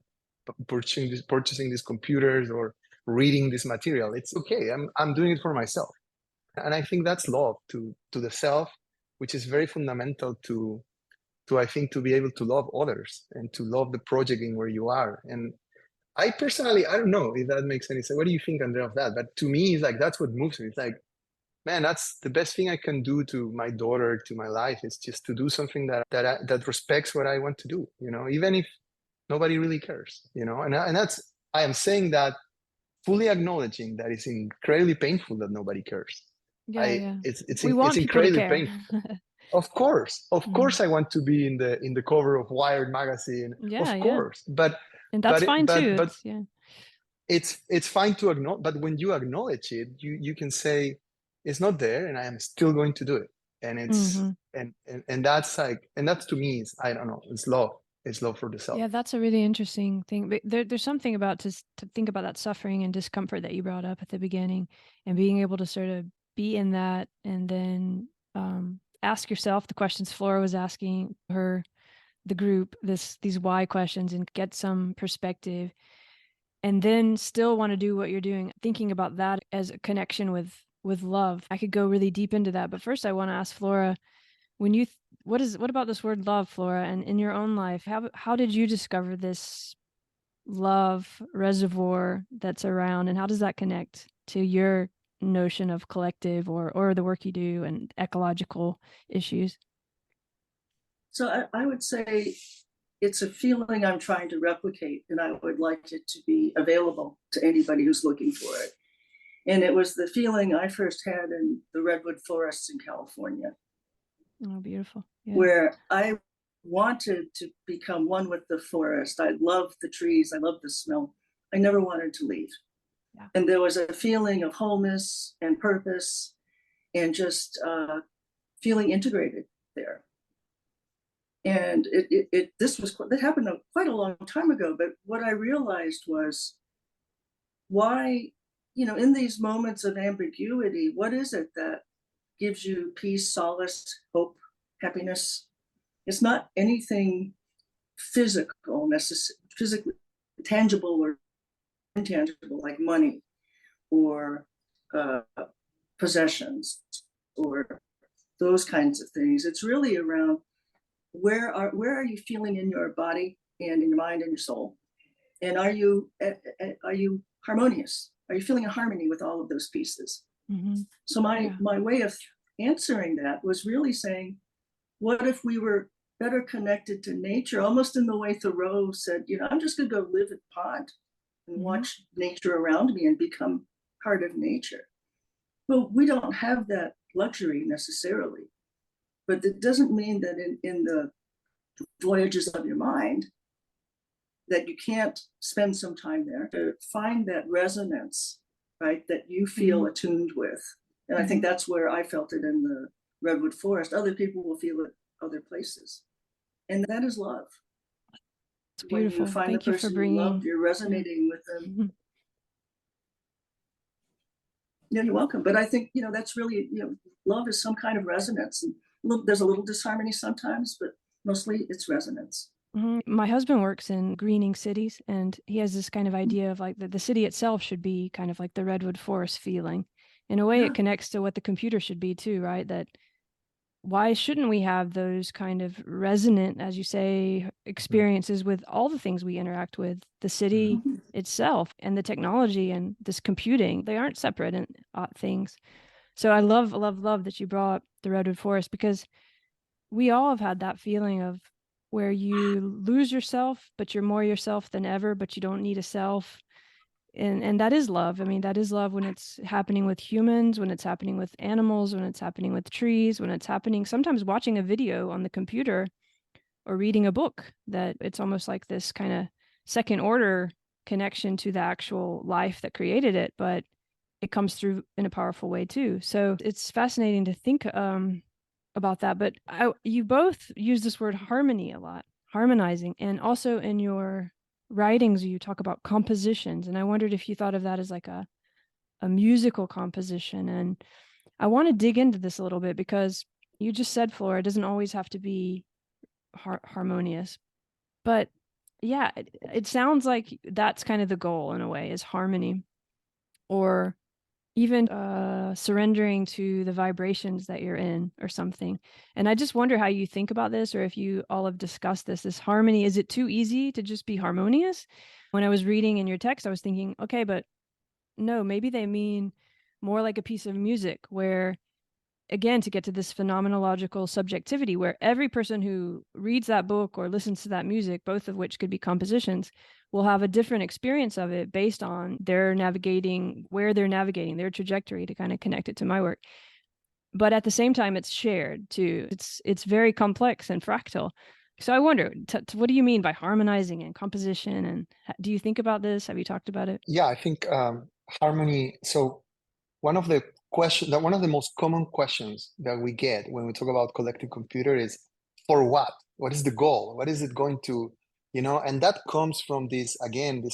purchasing these computers or reading this material. It's okay. I'm doing it for myself. And I think that's love to the self, which is very fundamental to I think, to be able to love others and to love the project in where you are. And I personally, I don't know if that makes any sense. What do you think, Andrea, of that? But to me, it's like, that's what moves me. It's like, man, that's the best thing I can do to my daughter, to my life, is just to do something that respects what I want to do, you know, even if nobody really cares, you know. And that's, I am saying that fully acknowledging that it's incredibly painful that nobody cares. It's incredibly painful. Of course, I want to be in the cover of Wired magazine. Of course, but that's fine too. But it's fine to acknowledge. But when you acknowledge it, you can say, it's not there, and I am still going to do it. And it's and that's like, and that's, to me, is, I don't know, it's love. It's love for the self. Yeah, that's a really interesting thing. But there's something about to think about that suffering and discomfort that you brought up at the beginning, and being able to sort of be in that, and then ask yourself the questions Flora was asking the group, these why questions, and get some perspective, and then still want to do what you're doing, thinking about that as a connection with love. I could go really deep into that, but first I want to ask Flora, when what about this word love, Flora, and in your own life, how did you discover this love reservoir that's around, and how does that connect to your notion of collective or the work you do and ecological issues? So I would say it's a feeling I'm trying to replicate, and I would like it to be available to anybody who's looking for it. And it was the feeling I first had in the redwood forests in California. Oh, beautiful. Yeah. Where I wanted to become one with the forest. I loved the trees. I loved the smell. I never wanted to leave. Yeah. And there was a feeling of wholeness and purpose, and just feeling integrated there. And that happened quite a long time ago. But what I realized was why, in these moments of ambiguity, what is it that gives you peace, solace, hope, happiness? It's not anything physically tangible or intangible, like money or possessions or those kinds of things. It's really around where are you feeling in your body and in your mind and your soul, and are you harmonious? Are you feeling a harmony with all of those pieces? Mm-hmm. So my way of answering that was really saying, what if we were better connected to nature, almost in the way Thoreau said, I'm just going to go live at the pond and watch nature around me and become part of nature. Well, we don't have that luxury necessarily, but it doesn't mean that in the voyages of your mind that you can't spend some time there to find that resonance, right, that you feel attuned with. And I think that's where I felt it in the redwood forest. Other people will feel it other places. And that is love. It's beautiful. When you find Thank the you for person bringing... you love, you're resonating with them. Yeah, you're welcome. But I think, that's really, love is some kind of resonance. And there's a little disharmony sometimes, but mostly it's resonance. My husband works in greening cities, and he has this kind of idea of like the city itself should be kind of like the redwood forest feeling. In a way, it connects to what the computer should be too, right? That why shouldn't we have those kind of resonant, as you say, experiences with all the things we interact with, the city itself and the technology and this computing? They aren't separate things. So I love that you brought up the redwood forest, because we all have had that feeling of where you lose yourself, but you're more yourself than ever, but you don't need a self. And that is love. I mean, that is love when it's happening with humans, when it's happening with animals, when it's happening with trees, when it's happening, sometimes watching a video on the computer or reading a book, that it's almost like this kind of second order connection to the actual life that created it, but it comes through in a powerful way too. So it's fascinating to think about that. But you both use this word harmony a lot, harmonizing, and also in your writings you talk about compositions, and I wondered if you thought of that as like a musical composition. And I want to dig into this a little bit, because you just said, Flora, it doesn't always have to be harmonious, but yeah, it sounds like that's kind of the goal in a way, is harmony, or even surrendering to the vibrations that you're in or something. And I just wonder how you think about this, or if you all have discussed this harmony. Is it too easy to just be harmonious? When I was reading in your text, I was thinking, okay, but no, maybe they mean more like a piece of music where, again, to get to this phenomenological subjectivity, where every person who reads that book or listens to that music, both of which could be compositions, will have a different experience of it based on where they're navigating their trajectory, to kind of connect it to my work. But at the same time, it's shared too. It's very complex and fractal. So I wonder, what do you mean by harmonizing and composition? And do you think about this? Have you talked about it? Yeah, I think harmony. So one of the most common questions that we get when we talk about collective computer is, for what? What is the goal? What is it going to, and that comes from this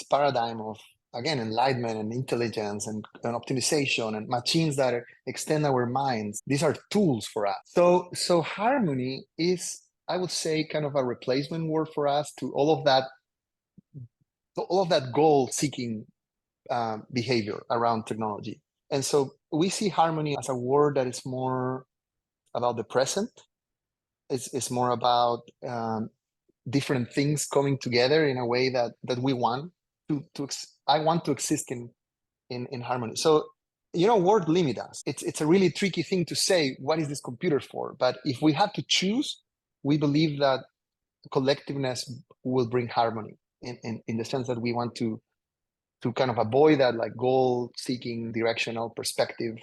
paradigm of, enlightenment and intelligence and optimization and machines that extend our minds. These are tools for us. So harmony is, I would say, kind of a replacement word for us to all of that goal-seeking behavior around technology. And so we see harmony as a word that is more about the present. It's more about different things coming together in a way that we want I want to exist in harmony. So, word limit us. It's a really tricky thing to say, what is this computer for? But if we had to choose, we believe that collectiveness will bring harmony in the sense that we want to kind of avoid that like goal-seeking directional perspective,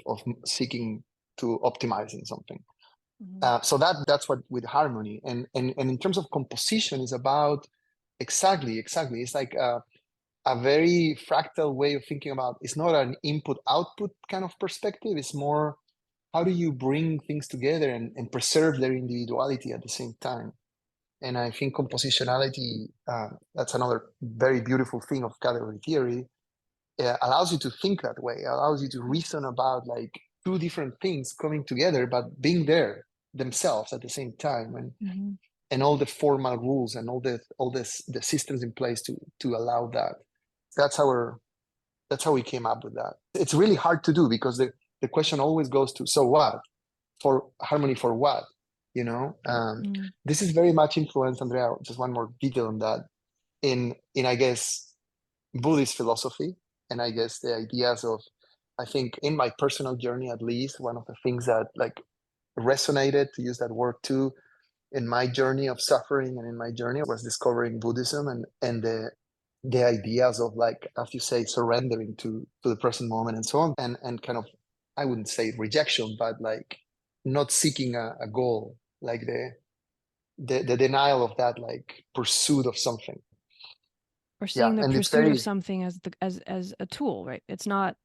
of seeking to optimizing something. So that's what with harmony, and in terms of composition is about exactly. It's like a very fractal way of thinking about. It's not an input-output kind of perspective. It's more how do you bring things together and preserve their individuality at the same time? And I think compositionality, that's another very beautiful thing of category theory, allows you to think that way, allows you to reason about like two different things coming together, but being there themselves at the same time, and all the formal rules and all the systems in place to allow that. That's how we came up with that. It's really hard to do because the question always goes to, so what? For harmony for what? You know, this is very much influenced, Andrea, just one more detail on that, in I guess Buddhist philosophy, and I guess the ideas of, I think in my personal journey at least, one of the things that like resonated, to use that word too, in my journey of suffering and in my journey was discovering Buddhism and the ideas of, like, as you say, surrendering to the present moment and so on, and kind of, I wouldn't say rejection, but like not seeking a goal, like the denial of that, like pursuit of something, or seeing the and it's pursuit very of something as a tool, right? It's not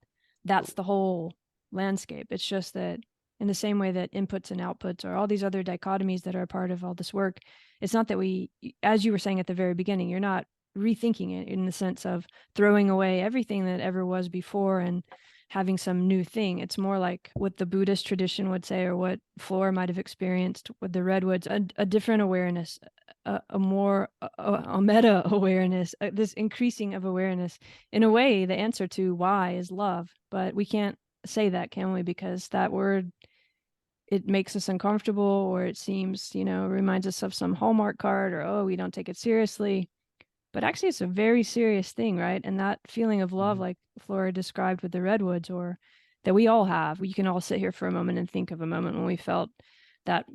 that's the whole landscape. It's just that in the same way that inputs and outputs or all these other dichotomies that are a part of all this work, it's not that we, as you were saying at the very beginning, you're not rethinking it in the sense of throwing away everything that ever was before and having some new thing. It's more like what the Buddhist tradition would say, or what Flora might have experienced with the redwoods, a different awareness, a more a meta awareness, this increasing of awareness. In a way, the answer to why is love, but we can't say that, can we? Because that word, it makes us uncomfortable, or it seems, reminds us of some Hallmark card, or, oh, we don't take it seriously. But actually, it's a very serious thing, right? And that feeling of love, like Flora described with the redwoods, or that we all have. We can all sit here for a moment and think of a moment when we felt that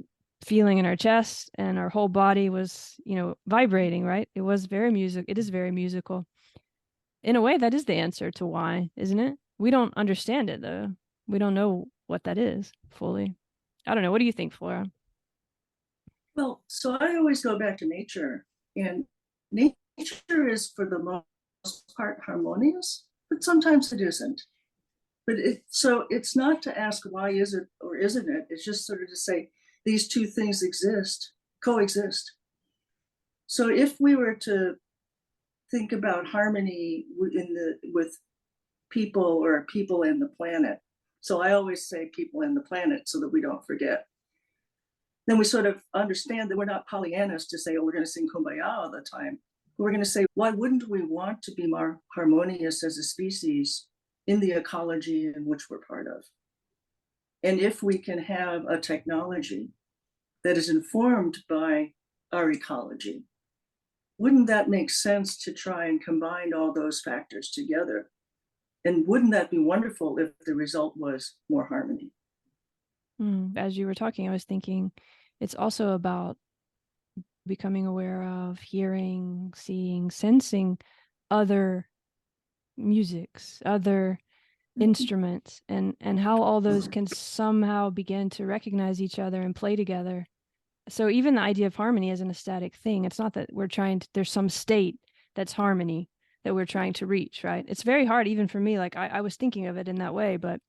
feeling in our chest and our whole body was, vibrating, right? It is very musical. In a way, that is the answer to why, isn't it? We don't understand it, though. We don't know what that is fully. I don't know. What do you think, Flora? Well, so I always go back to nature, and nature is for the most part harmonious, but sometimes it isn't. But it's not to ask why is it or isn't it. It's just sort of to say these two things coexist. So if we were to think about harmony with people, or people and the planet, so I always say people and the planet so that we don't forget, then we sort of understand that we're not Pollyannas to say, oh, we're going to sing Kumbaya all the time. We're going to say, why wouldn't we want to be more harmonious as a species in the ecology in which we're part of? And if we can have a technology that is informed by our ecology, wouldn't that make sense to try and combine all those factors together? And wouldn't that be wonderful if the result was more harmony? As you were talking, I was thinking it's also about becoming aware of, hearing, seeing, sensing other musics, other instruments, and how all those can somehow begin to recognize each other and play together. So even the idea of harmony isn't a static thing. It's not that there's some state that's harmony that we're trying to reach, right? It's very hard, even for me. Like I was thinking of it in that way, but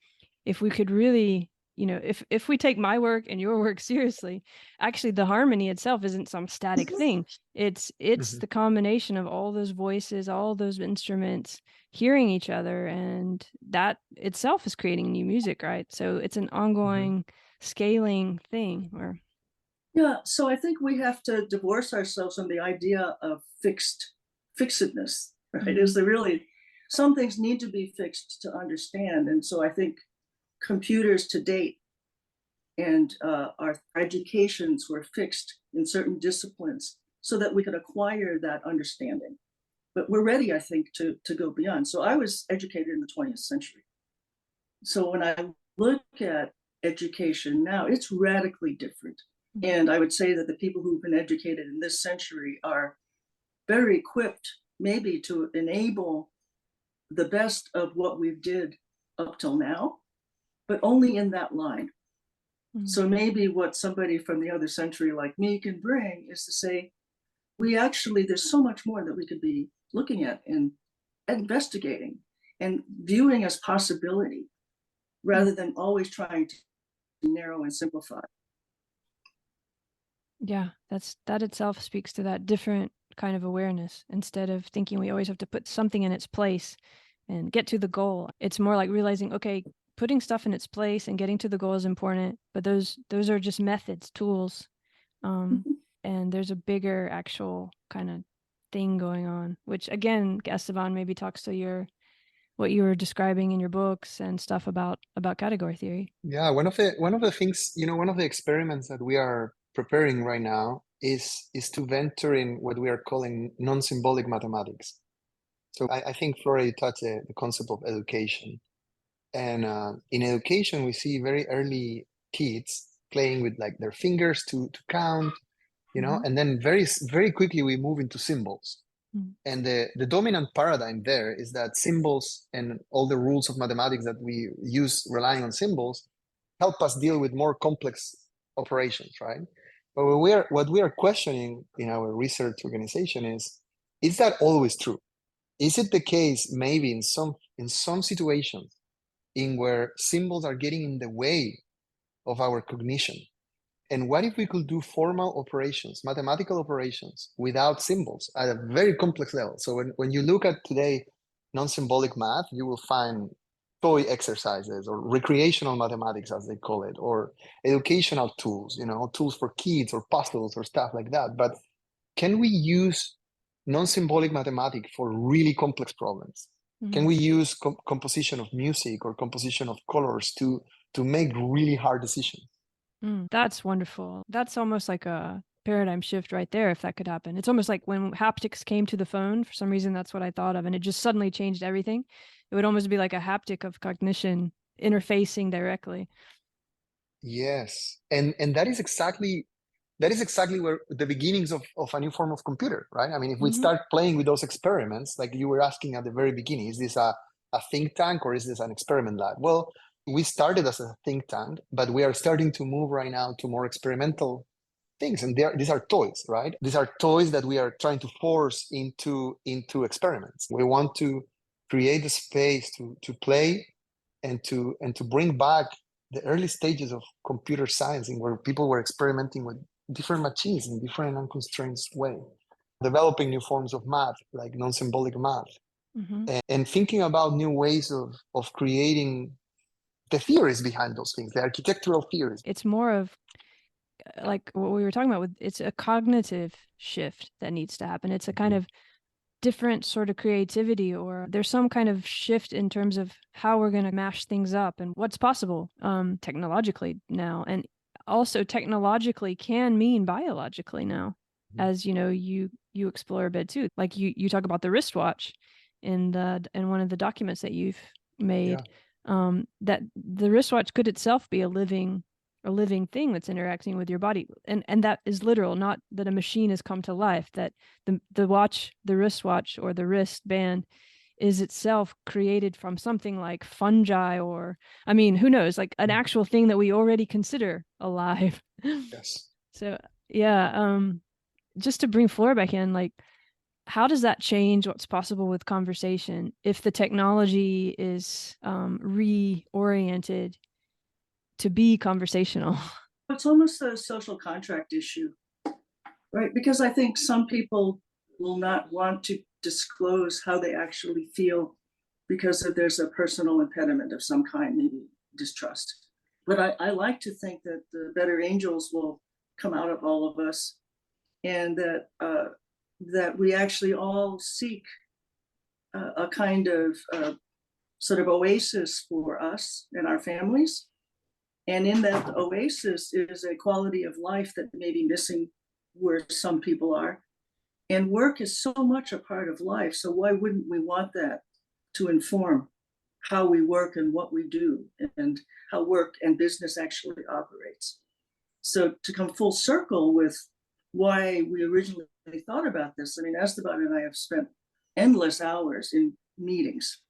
if we could really, if we take my work and your work seriously, actually the harmony itself isn't some static thing. It's the combination of all those voices, all those instruments hearing each other, and that itself is creating new music, right? So it's an ongoing scaling thing. Yeah, so I think we have to divorce ourselves from the idea of fixedness, right? Is there really, some things need to be fixed to understand. And so I think computers to date and our educations were fixed in certain disciplines so that we could acquire that understanding. But we're ready, I think, to go beyond. So I was educated in the 20th century. So when I look at education now, it's radically different. And I would say that the people who've been educated in this century are very equipped maybe to enable the best of what we did up till now, but only in that line. So maybe what somebody from the other century like me can bring is to say, there's so much more that we could be looking at and investigating and viewing as possibility, rather than always trying to narrow and simplify. Yeah, that itself speaks to that different kind of awareness. Instead of thinking we always have to put something in its place and get to the goal, it's more like realizing, okay, putting stuff in its place and getting to the goal is important, but those are just methods, tools. And there's a bigger actual kind of thing going on, which again, Esteban maybe talks to what you were describing in your books and stuff about category theory. Yeah, one of the things, one of the experiments that we are preparing right now is to venture in what we are calling non-symbolic mathematics. So I think Flora, you touched the concept of education. And in education, we see very early kids playing with like their fingers to count, and then very, very quickly we move into symbols. And the dominant paradigm there is that symbols and all the rules of mathematics that we use relying on symbols help us deal with more complex operations, right? But what we are questioning in our research organization is that always true? Is it the case maybe in some situations in where symbols are getting in the way of our cognition? And what if we could do formal operations, mathematical operations, without symbols at a very complex level? So when you look at today non-symbolic math, you will find toy exercises or recreational mathematics, as they call it, or educational tools, tools for kids or puzzles or stuff like that. But can we use non-symbolic mathematics for really complex problems? Can we use composition of music or composition of colors to make really hard decisions? That's wonderful. That's almost like a paradigm shift right there, if that could happen. It's almost like when haptics came to the phone, for some reason, that's what I thought of. And it just suddenly changed everything. It would almost be like a haptic of cognition interfacing directly. Yes. And that is exactly where the beginnings of a new form of computer, right? I mean, if we start playing with those experiments, like you were asking at the very beginning, is this a think tank or is this an experiment lab? Well, we started as a think tank, but we are starting to move right now to more experimental things. And these are toys, right? These are toys that we are trying to force into experiments. We want to create the space to play and to bring back the early stages of computer science, in where people were experimenting with different machines in different unconstrained way, developing new forms of math, like non-symbolic math, and thinking about new ways of creating the theories behind those things, the architectural theories. It's more of like what we were talking about it's a cognitive shift that needs to happen. It's a kind of different sort of creativity, or there's some kind of shift in terms of how we're going to mash things up and what's possible technologically now. And also technologically can mean biologically now, as you explore a bit too. Like you talk about the wristwatch in one of the documents that you've made. That the wristwatch could itself be a living thing that's interacting with your body, and that is literal, not that a machine has come to life, that the wristwatch or the wristband is itself created from something like fungi, or I mean, who knows, like an actual thing that we already consider alive. Yes. So yeah, just to bring Flora back in, like, how does that change what's possible with conversation if the technology is reoriented to be conversational? It's almost a social contract issue, right? Because I think some people will not want to disclose how they actually feel because if there's a personal impediment of some kind, maybe distrust. But I like to think that the better angels will come out of all of us, and that we actually all seek a kind of sort of oasis for us and our families. And in that oasis is a quality of life that may be missing where some people are. And work is so much a part of life. So why wouldn't we want that to inform how we work and what we do and how work and business actually operates? So to come full circle with why we originally thought about this, I mean, Esteban and I have spent endless hours in meetings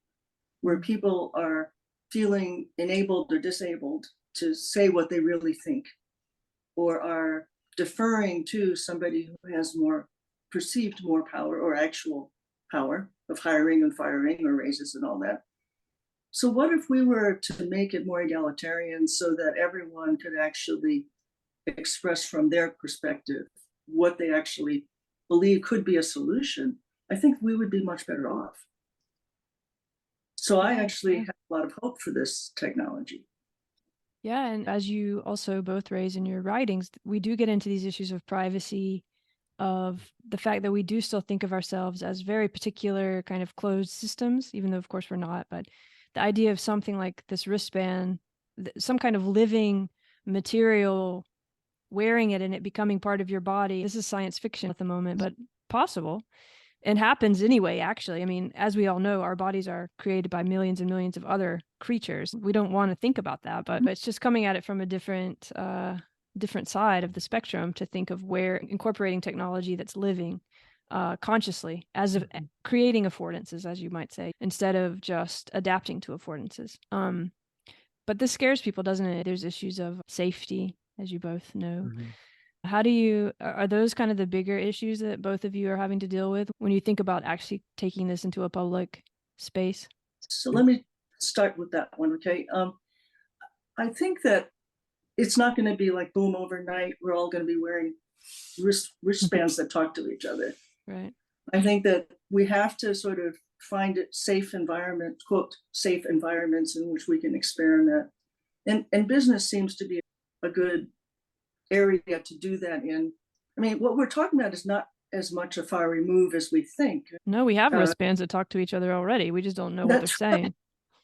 where people are feeling enabled or disabled to say what they really think, or are deferring to somebody who has more perceived more power or actual power of hiring and firing or raises and all that. So what if we were to make it more egalitarian so that everyone could actually express from their perspective what they actually believe could be a solution? I think we would be much better off. So I actually have a lot of hope for this technology. Yeah, and as you also both raise in your writings, we do get into these issues of privacy, of the fact that we do still think of ourselves as very particular kind of closed systems, even though of course we're not. But the idea of something like this wristband, some kind of living material, wearing it and it becoming part of your body, this is science fiction at the moment, but possible. It happens anyway, actually. I mean, as we all know, our bodies are created by millions and millions of other creatures. We don't want to think about that, but it's just coming at it from a different side of the spectrum to think of where incorporating technology that's living consciously as of creating affordances, as you might say, instead of just adapting to affordances. But this scares people, doesn't it? There's issues of safety, as you both know. Mhm. How are those kind of the bigger issues that both of you are having to deal with when you think about actually taking this into a public space? So let me start with that one, okay? I think that it's not going to be like boom overnight. We're all going to be wearing wristbands that talk to each other. Right. I think that we have to sort of find safe environment, quote, safe environments in which we can experiment. And business seems to be a good area to do that in. I mean, what we're talking about is not as much a far remove as we think. No, we have wristbands that talk to each other already. We just don't know what they're saying.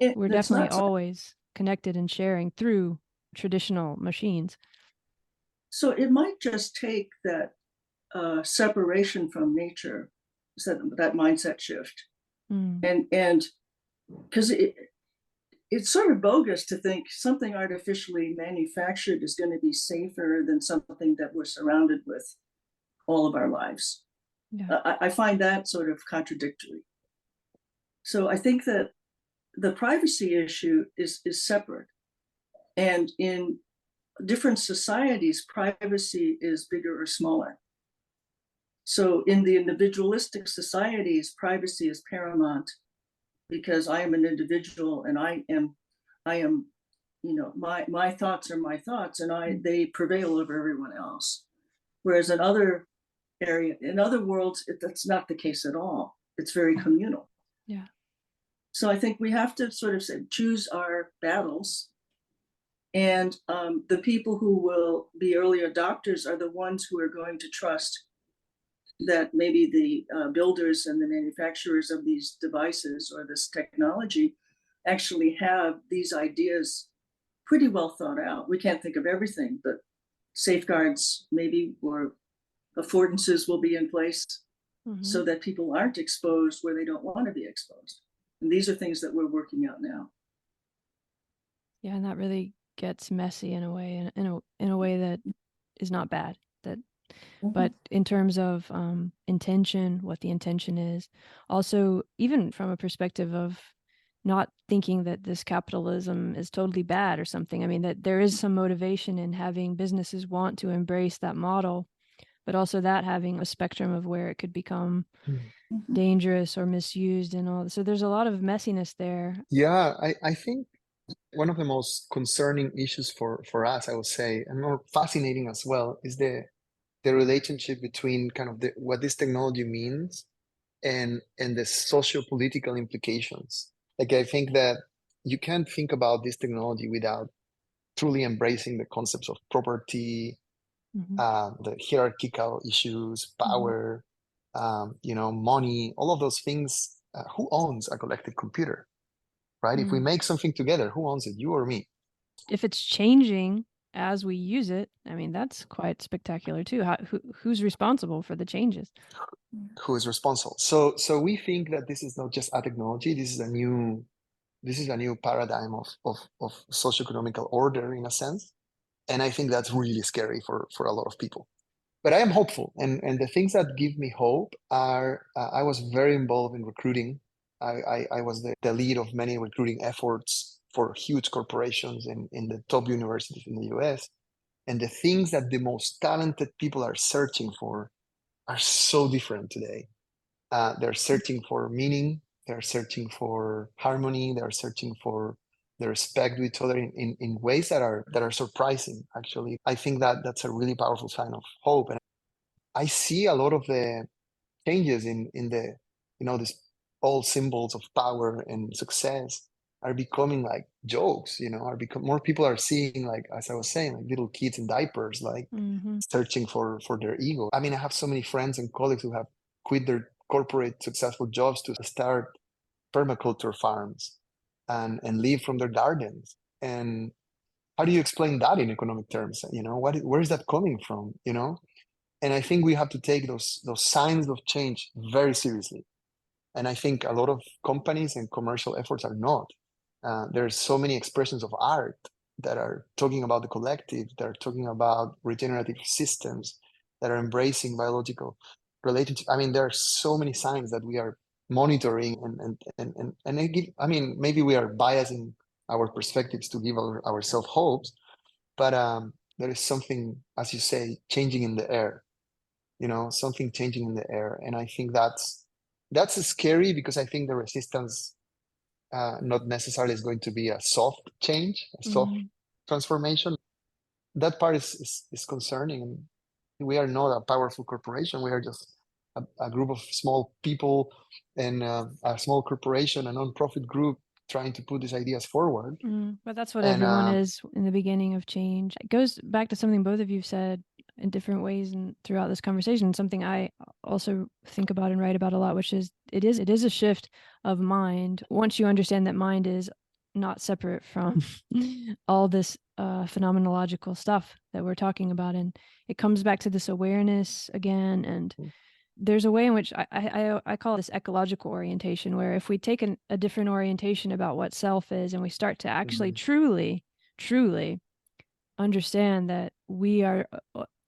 We're definitely always connected and sharing through traditional machines. So it might just take that separation from nature, that mindset shift. And because it's sort of bogus to think something artificially manufactured is going to be safer than something that we're surrounded with all of our lives. Yeah. I find that sort of contradictory. So I think that the privacy issue is separate. And in different societies, privacy is bigger or smaller. So in the individualistic societies, privacy is paramount because I am an individual and I am, my thoughts are my thoughts and they prevail over everyone else. Whereas in other worlds, that's not the case at all. It's very communal. Yeah. So I think we have to sort of choose our battles. And the people who will be early adopters are the ones who are going to trust that maybe the builders and the manufacturers of these devices or this technology actually have these ideas pretty well thought out. We can't think of everything, but safeguards maybe or affordances will be in place so that people aren't exposed where they don't want to be exposed. And these are things that we're working out now. Yeah, and that really gets messy in a way, in a way that is not bad. But in terms of intention, what the intention is, also even from a perspective of not thinking that this capitalism is totally bad or something. I mean, that there is some motivation in having businesses want to embrace that model, but also that having a spectrum of where it could become dangerous or misused and all. So there's a lot of messiness there. Yeah, I think one of the most concerning issues for us, I would say, and more fascinating as well, is the relationship between kind of what this technology means and the socio-political implications. Like, I think that you can't think about this technology without truly embracing the concepts of property, the hierarchical issues, power, money, all of those things. Who owns a collective computer, right? If we make something together, who owns it, you or me? If it's changing as we use it, I mean, that's quite spectacular too. Who's responsible for the changes? Who is responsible? So we think that this is not just a technology. This is a new paradigm of socioeconomical order, in a sense. And I think that's really scary for a lot of people. But I am hopeful. And the things that give me hope are, I was very involved in recruiting. I was the lead of many recruiting efforts for huge corporations in the top universities in the US. And the things that the most talented people are searching for are so different today. They're searching for meaning. They're searching for harmony. They're searching for the respect with each other in ways that are surprising, actually. I think that that's a really powerful sign of hope. And I see a lot of the changes in the, these old symbols of power and success are becoming like jokes, more people are seeing, like, as I was saying, like little kids in diapers, like searching for their ego. I mean, I have so many friends and colleagues who have quit their corporate successful jobs to start permaculture farms and live from their gardens. And how do you explain that in economic terms? Where is that coming from? And I think we have to take those signs of change very seriously. And I think a lot of companies and commercial efforts are not. There's so many expressions of art that are talking about the collective, that are talking about regenerative systems, that are embracing biological relationships. I mean, there are so many signs that we are monitoring, I mean, maybe we are biasing our perspectives to give ourselves hopes, but there is something, as you say, changing in the air. Something changing in the air, and I think that's scary, because I think the resistance not necessarily is going to be a soft change, a soft transformation. That part is concerning. And we are not a powerful corporation. We are just a group of small people and a small corporation, a non-profit group trying to put these ideas forward. But that's what everyone is in the beginning of change. It goes back to something both of you said in different ways and throughout this conversation, something I also think about and write about a lot, which is it is a shift of mind. Once you understand that mind is not separate from all this phenomenological stuff that we're talking about, and it comes back to this awareness again. And there's a way in which I call this ecological orientation, where if we take a different orientation about what self is, and we start to actually truly understand that we are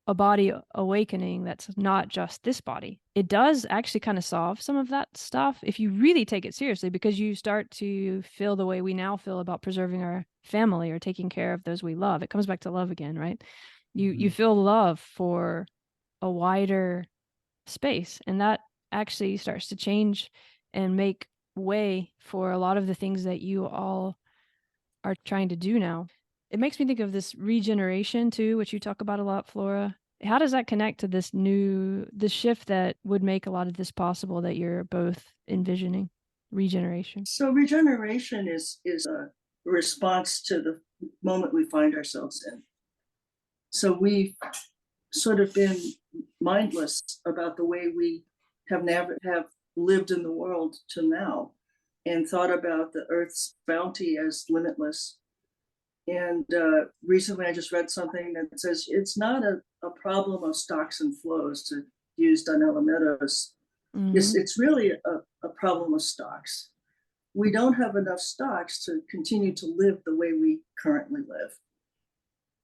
a body awakening that's not just this body, it does actually kind of solve some of that stuff if you really take it seriously, because you start to feel the way we now feel about preserving our family or taking care of those we love. It comes back to love again, right? You feel love for a wider space, and that actually starts to change and make way for a lot of the things that you all are trying to do now. It makes me think of this regeneration too, which you talk about a lot, Flora. How does that connect to this shift that would make a lot of this possible that you're both envisioning? Regeneration. So regeneration is a response to the moment we find ourselves in. So we've sort of been mindless about the way we have lived in the world till now, and thought about the Earth's bounty as limitless. And recently I just read something that says it's not a problem of stocks and flows, to use Donella Meadows. It's really a problem of stocks. We don't have enough stocks to continue to live the way we currently live.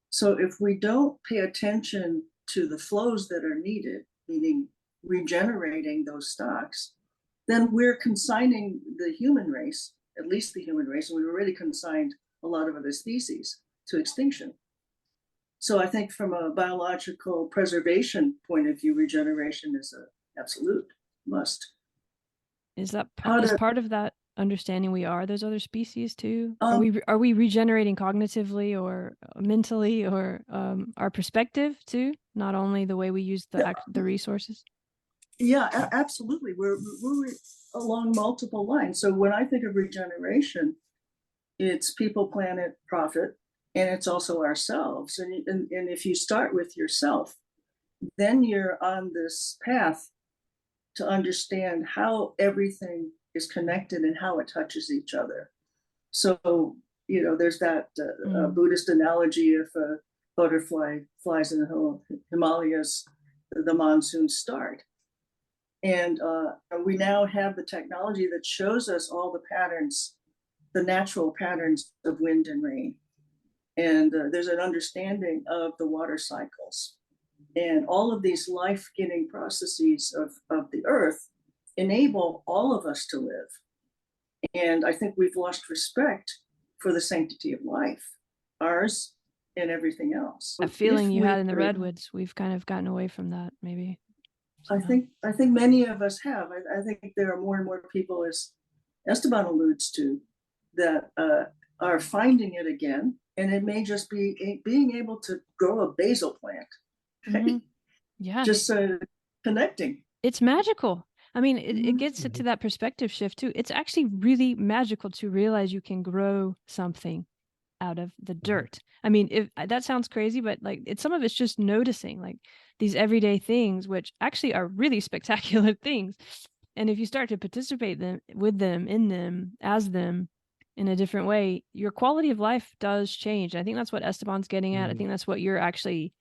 So if we don't pay attention to the flows that are needed, meaning regenerating those stocks, then we're consigning the human race, at least the human race, and we've already consigned a lot of other species to extinction. So I think from a biological preservation point of view, regeneration is an absolute must. Is that part of that understanding we are those other species too? Are we regenerating cognitively or mentally, or our perspective too, not only the way we use the resources? Yeah, absolutely. We're along multiple lines. So when I think of regeneration, it's people, planet, profit, and it's also ourselves. And if you start with yourself, then you're on this path to understand how everything is connected and how it touches each other. So, there's that Buddhist analogy: if a butterfly flies in the Himalayas, the monsoons start. And we now have the technology that shows us all the patterns, the natural patterns of wind and rain. And there's an understanding of the water cycles. And all of these life-giving processes of the earth enable all of us to live. And I think we've lost respect for the sanctity of life, ours and everything else. That feeling you had in the redwoods, we've kind of gotten away from that, maybe. I think many of us have. I think there are more and more people as Esteban alludes to, that are finding it again. And it may just be being able to grow a basil plant. Mm-hmm. Yeah. Just connecting. It's magical. I mean, it gets to that perspective shift too. It's actually really magical to realize you can grow something out of the dirt. I mean, if that sounds crazy, but like some of it's just noticing like these everyday things, which actually are really spectacular things. And if you start to participate with them, in them, as them in a different way, your quality of life does change. I think that's what Esteban's getting at. I think that's what you're actually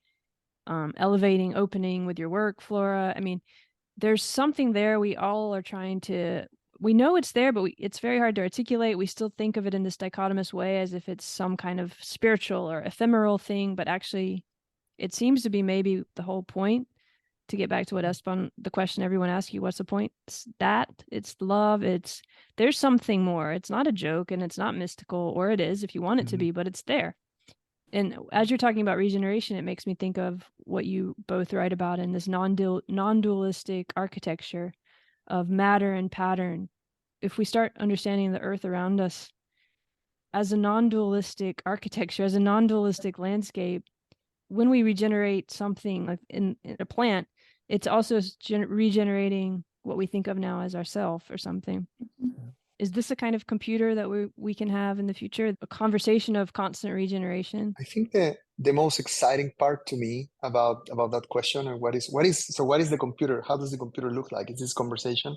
elevating, opening with your work, Flora. I mean, there's something there. We all are trying to, we know it's there, but it's very hard to articulate. We still think of it in this dichotomous way as if it's some kind of spiritual or ephemeral thing, but actually it seems to be maybe the whole point. To get back to what Esteban, the question everyone asks you, what's the point? It's love. There's something more. It's not a joke and it's not mystical, or it is if you want it to be, but it's there. And as you're talking about regeneration, it makes me think of what you both write about in this non-dualistic architecture of matter and pattern. If we start understanding the earth around us as a non-dualistic architecture, as a non-dualistic landscape, when we regenerate something like in a plant, it's also regenerating what we think of now as ourself or something. Is this a kind of computer that we can have in the future? A conversation of constant regeneration? I think the most exciting part to me about that question, and what is the computer? How does the computer look like? Is this conversation?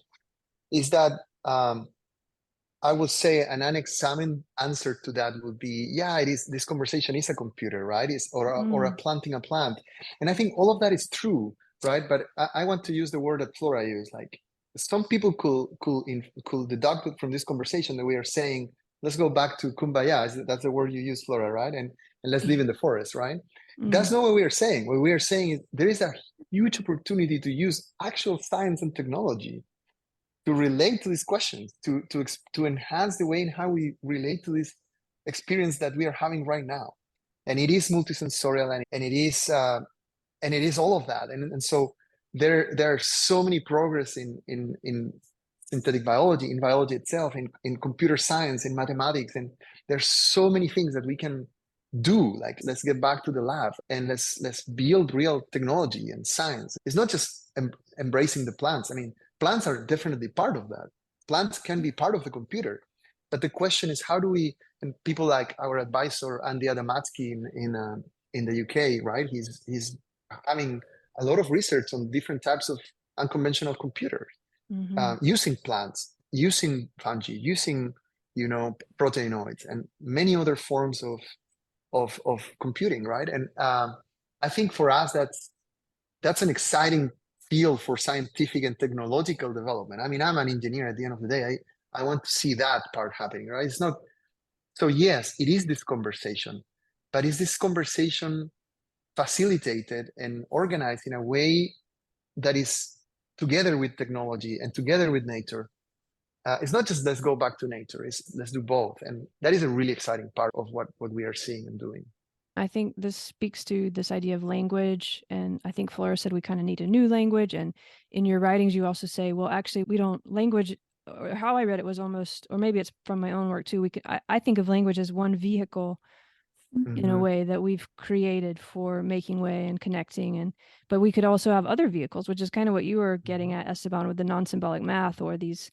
Is that I would say an unexamined answer to that would be, yeah, it is. This conversation is a computer, right? Or a planting a plant, and I think all of that is true, right? But I want to use the word that Flora used. Like some people could deduct from this conversation that we are saying, let's go back to kumbaya. That's the word you use, Flora, right? And let's live in the forest, right? That's not what we are saying. What we are saying is there is a huge opportunity to use actual science and technology to relate to these questions, to enhance the way in how we relate to this experience that we are having right now. And it is multisensorial, and it is all of that. And so there are so many progress in synthetic biology, in biology itself, in computer science, in mathematics, and there's so many things that we can do. Like, let's get back to the lab and let's build real technology and science. It's not just embracing the plants. I mean, plants are definitely part of that. Plants can be part of the computer, but the question is, how do we? And people like our advisor Andy Adamatsky in the UK, right? He's having a lot of research on different types of unconventional computers, using plants, using fungi, using proteinoids, and many other forms of computing, right? And I think for us that's an exciting field for scientific and technological development. I mean, I'm an engineer at the end of the day. I want to see that part happening, right? It's not so. Yes, it is this conversation, but is this conversation facilitated and organized in a way that is together with technology and together with nature? It's not just let's go back to nature. It's let's do both, and that is a really exciting part of what we are seeing and doing. I think this speaks to this idea of language. And I think Flora said we kind of need a new language. And in your writings, you also say, well, actually, we don't language, or how I read it was almost, or maybe it's from my own work too. I think of language as one vehicle in a way that we've created for making way and connecting. But we could also have other vehicles, which is kind of what you were getting at, Esteban, with the non-symbolic math, or this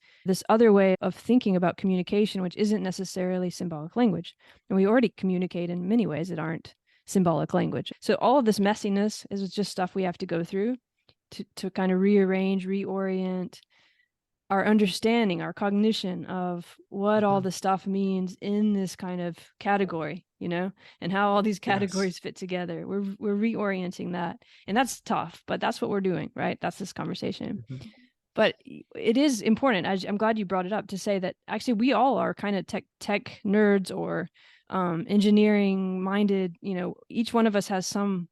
other way of thinking about communication, which isn't necessarily symbolic language. And we already communicate in many ways that aren't symbolic language. So all of this messiness is just stuff we have to go through to kind of rearrange, reorient our understanding, our cognition of what all the stuff means in this kind of category, and how all these categories fit together. We're reorienting that, and that's tough, but that's what we're doing, right? That's this conversation. But it is important. I'm glad you brought it up to say that actually we all are kind of tech nerds or engineering minded. Each one of us has some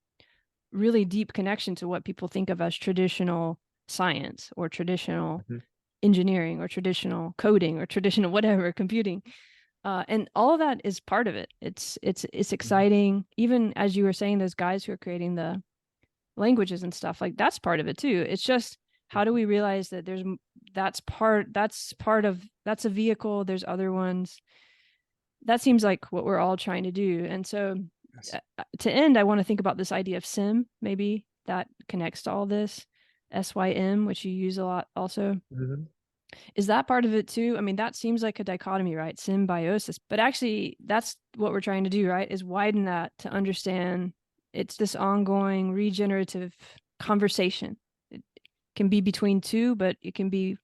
really deep connection to what people think of as traditional science or traditional engineering or traditional coding or traditional whatever, computing. And all of that is part of it. It's exciting. Even as you were saying, those guys who are creating the languages and stuff, like that's part of it too. It's just, how do we realize that that's a vehicle. There's other ones. That seems like what we're all trying to do. And so Yes. to end, I want to think about this idea of sim, maybe that connects to all this. SYM, which you use a lot also. Mhm. Is that part of it too? I mean, that seems like a dichotomy, right? Symbiosis. But actually, that's what we're trying to do, right? Is widen that to understand it's this ongoing regenerative conversation. It can be between two, but it can be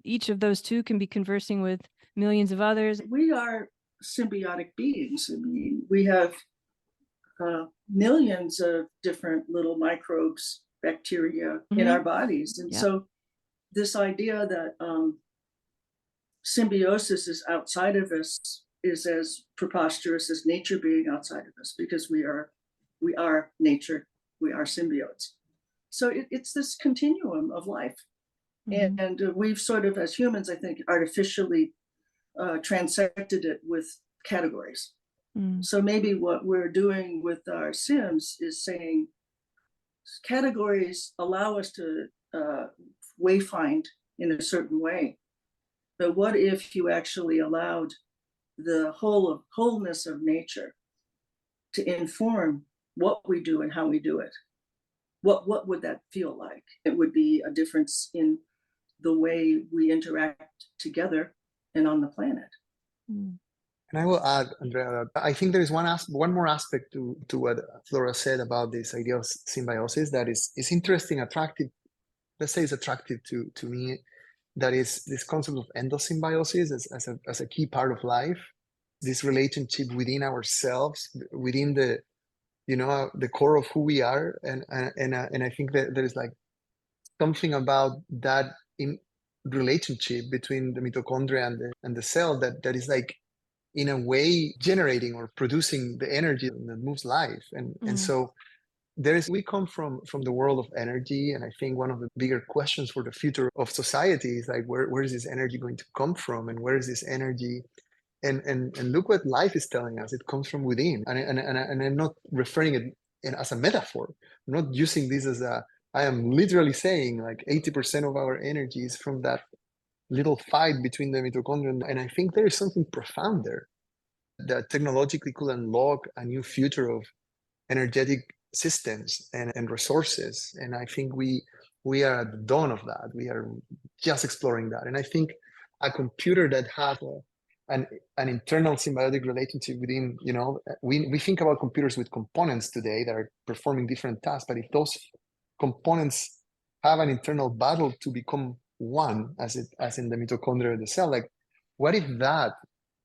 each of those two can be conversing with millions of others. We are symbiotic beings. I mean, we have millions of different little microbes, bacteria in our bodies. And so this idea that symbiosis is outside of us is as preposterous as nature being outside of us, because we are nature, we are symbiotes. So it's this continuum of life. And we've sort of, as humans, I think, artificially transected it with categories. So maybe what we're doing with our sims is saying categories allow us to wayfind in a certain way. But what if you actually allowed the wholeness of nature to inform what we do and how we do it? What would that feel like? It would be a difference in the way we interact together and on the planet. And I will add, Andrea, that I think there is one more aspect to what Flora said about this idea of symbiosis that is interesting, attractive. Let's say it's attractive to me. That is this concept of endosymbiosis as a key part of life. This relationship within ourselves, within the core of who we are, and I think that there is like something about that in relationship between the mitochondria and the cell that is like, in a way, generating or producing the energy that moves life. And so we come from the world of energy, and I think one of the bigger questions for the future of society is like, where is this energy going to come from, and where is this energy? And look what life is telling us. It comes from within. And I'm not referring it as a metaphor. I'm not using this as I am literally saying like 80% of our energy is from that little fight between the mitochondria. And I think there is something profound there that technologically could unlock a new future of energetic systems and resources. And I think we are at the dawn of that. We are just exploring that. And I think a computer that has an internal symbiotic relationship within, we think about computers with components today that are performing different tasks, but if those components have an internal battle to become one, as in the mitochondria of the cell, like, what if that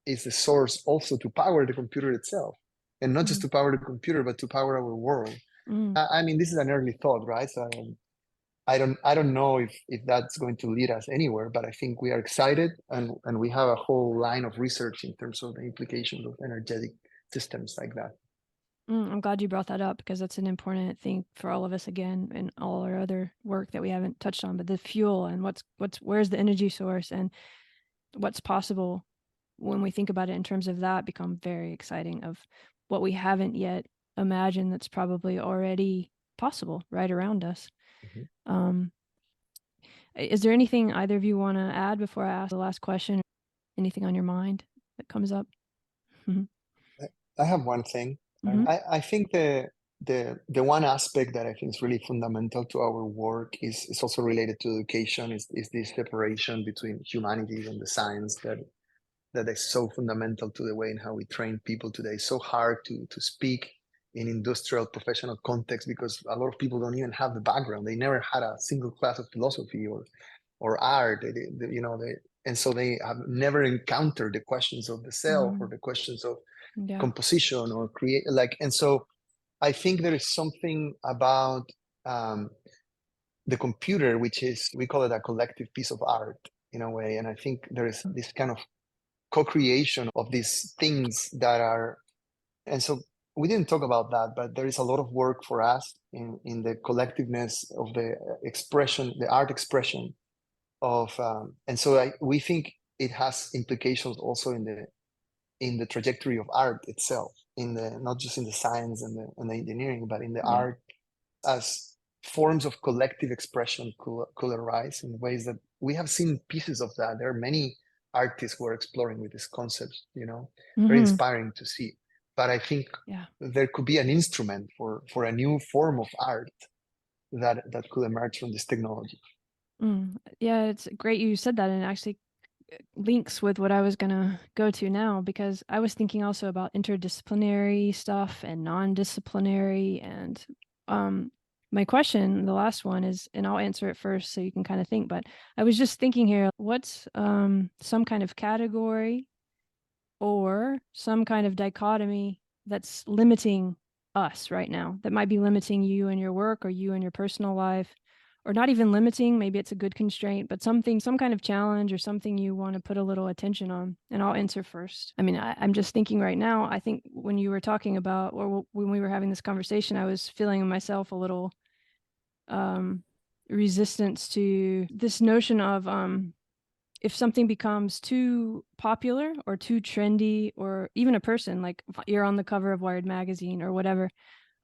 is the source also to power the computer itself, and not just to power the computer, but to power our world? I mean, this is an early thought, right? So I don't know if that's going to lead us anywhere, but I think we are excited, and we have a whole line of research in terms of the implications of energetic systems like that. I'm glad you brought that up, because that's an important thing for all of us, again, and all our other work that we haven't touched on, but the fuel and where's the energy source and what's possible when we think about it in terms of that become very exciting, of what we haven't yet imagined that's probably already possible right around us. Is there anything either of you want to add before I ask the last question? Anything on your mind that comes up? I have one thing. I think the one aspect that I think is really fundamental to our work is also related to education, is this separation between humanities and the science that is so fundamental to the way in how we train people today. It's so hard to speak in industrial professional context, because a lot of people don't even have the background. They never had a single class of philosophy or art, and so they have never encountered the questions of the self or the questions of composition or create. And so I think there is something about the computer, which is, we call it a collective piece of art in a way. And I think there is this kind of co-creation of these things that are, and so we didn't talk about that, but there is a lot of work for us in the collectiveness of the expression, the art expression of, and so we think it has implications also in the trajectory of art itself, not just in the science and the engineering, but in the art as forms of collective expression could arise in ways that we have seen pieces of that. There are many artists who are exploring with these concepts, very inspiring to see. But I think there could be an instrument for a new form of art that could emerge from this technology. Yeah, it's great you said that, and it actually links with what I was going to go to now, because I was thinking also about interdisciplinary stuff and non-disciplinary. And my question, the last one is, and I'll answer it first so you can kind of think, but I was just thinking here, what's some kind of category or some kind of dichotomy that's limiting us right now, that might be limiting you in your work or you in your personal life, or not even limiting, maybe it's a good constraint, but some kind of challenge or something you want to put a little attention on. And I'll answer first. I mean, I'm just thinking right now, I think when you were talking about, or when we were having this conversation, I was feeling in myself a little resistance to this notion of if something becomes too popular or too trendy, or even a person, like you're on the cover of Wired magazine or whatever,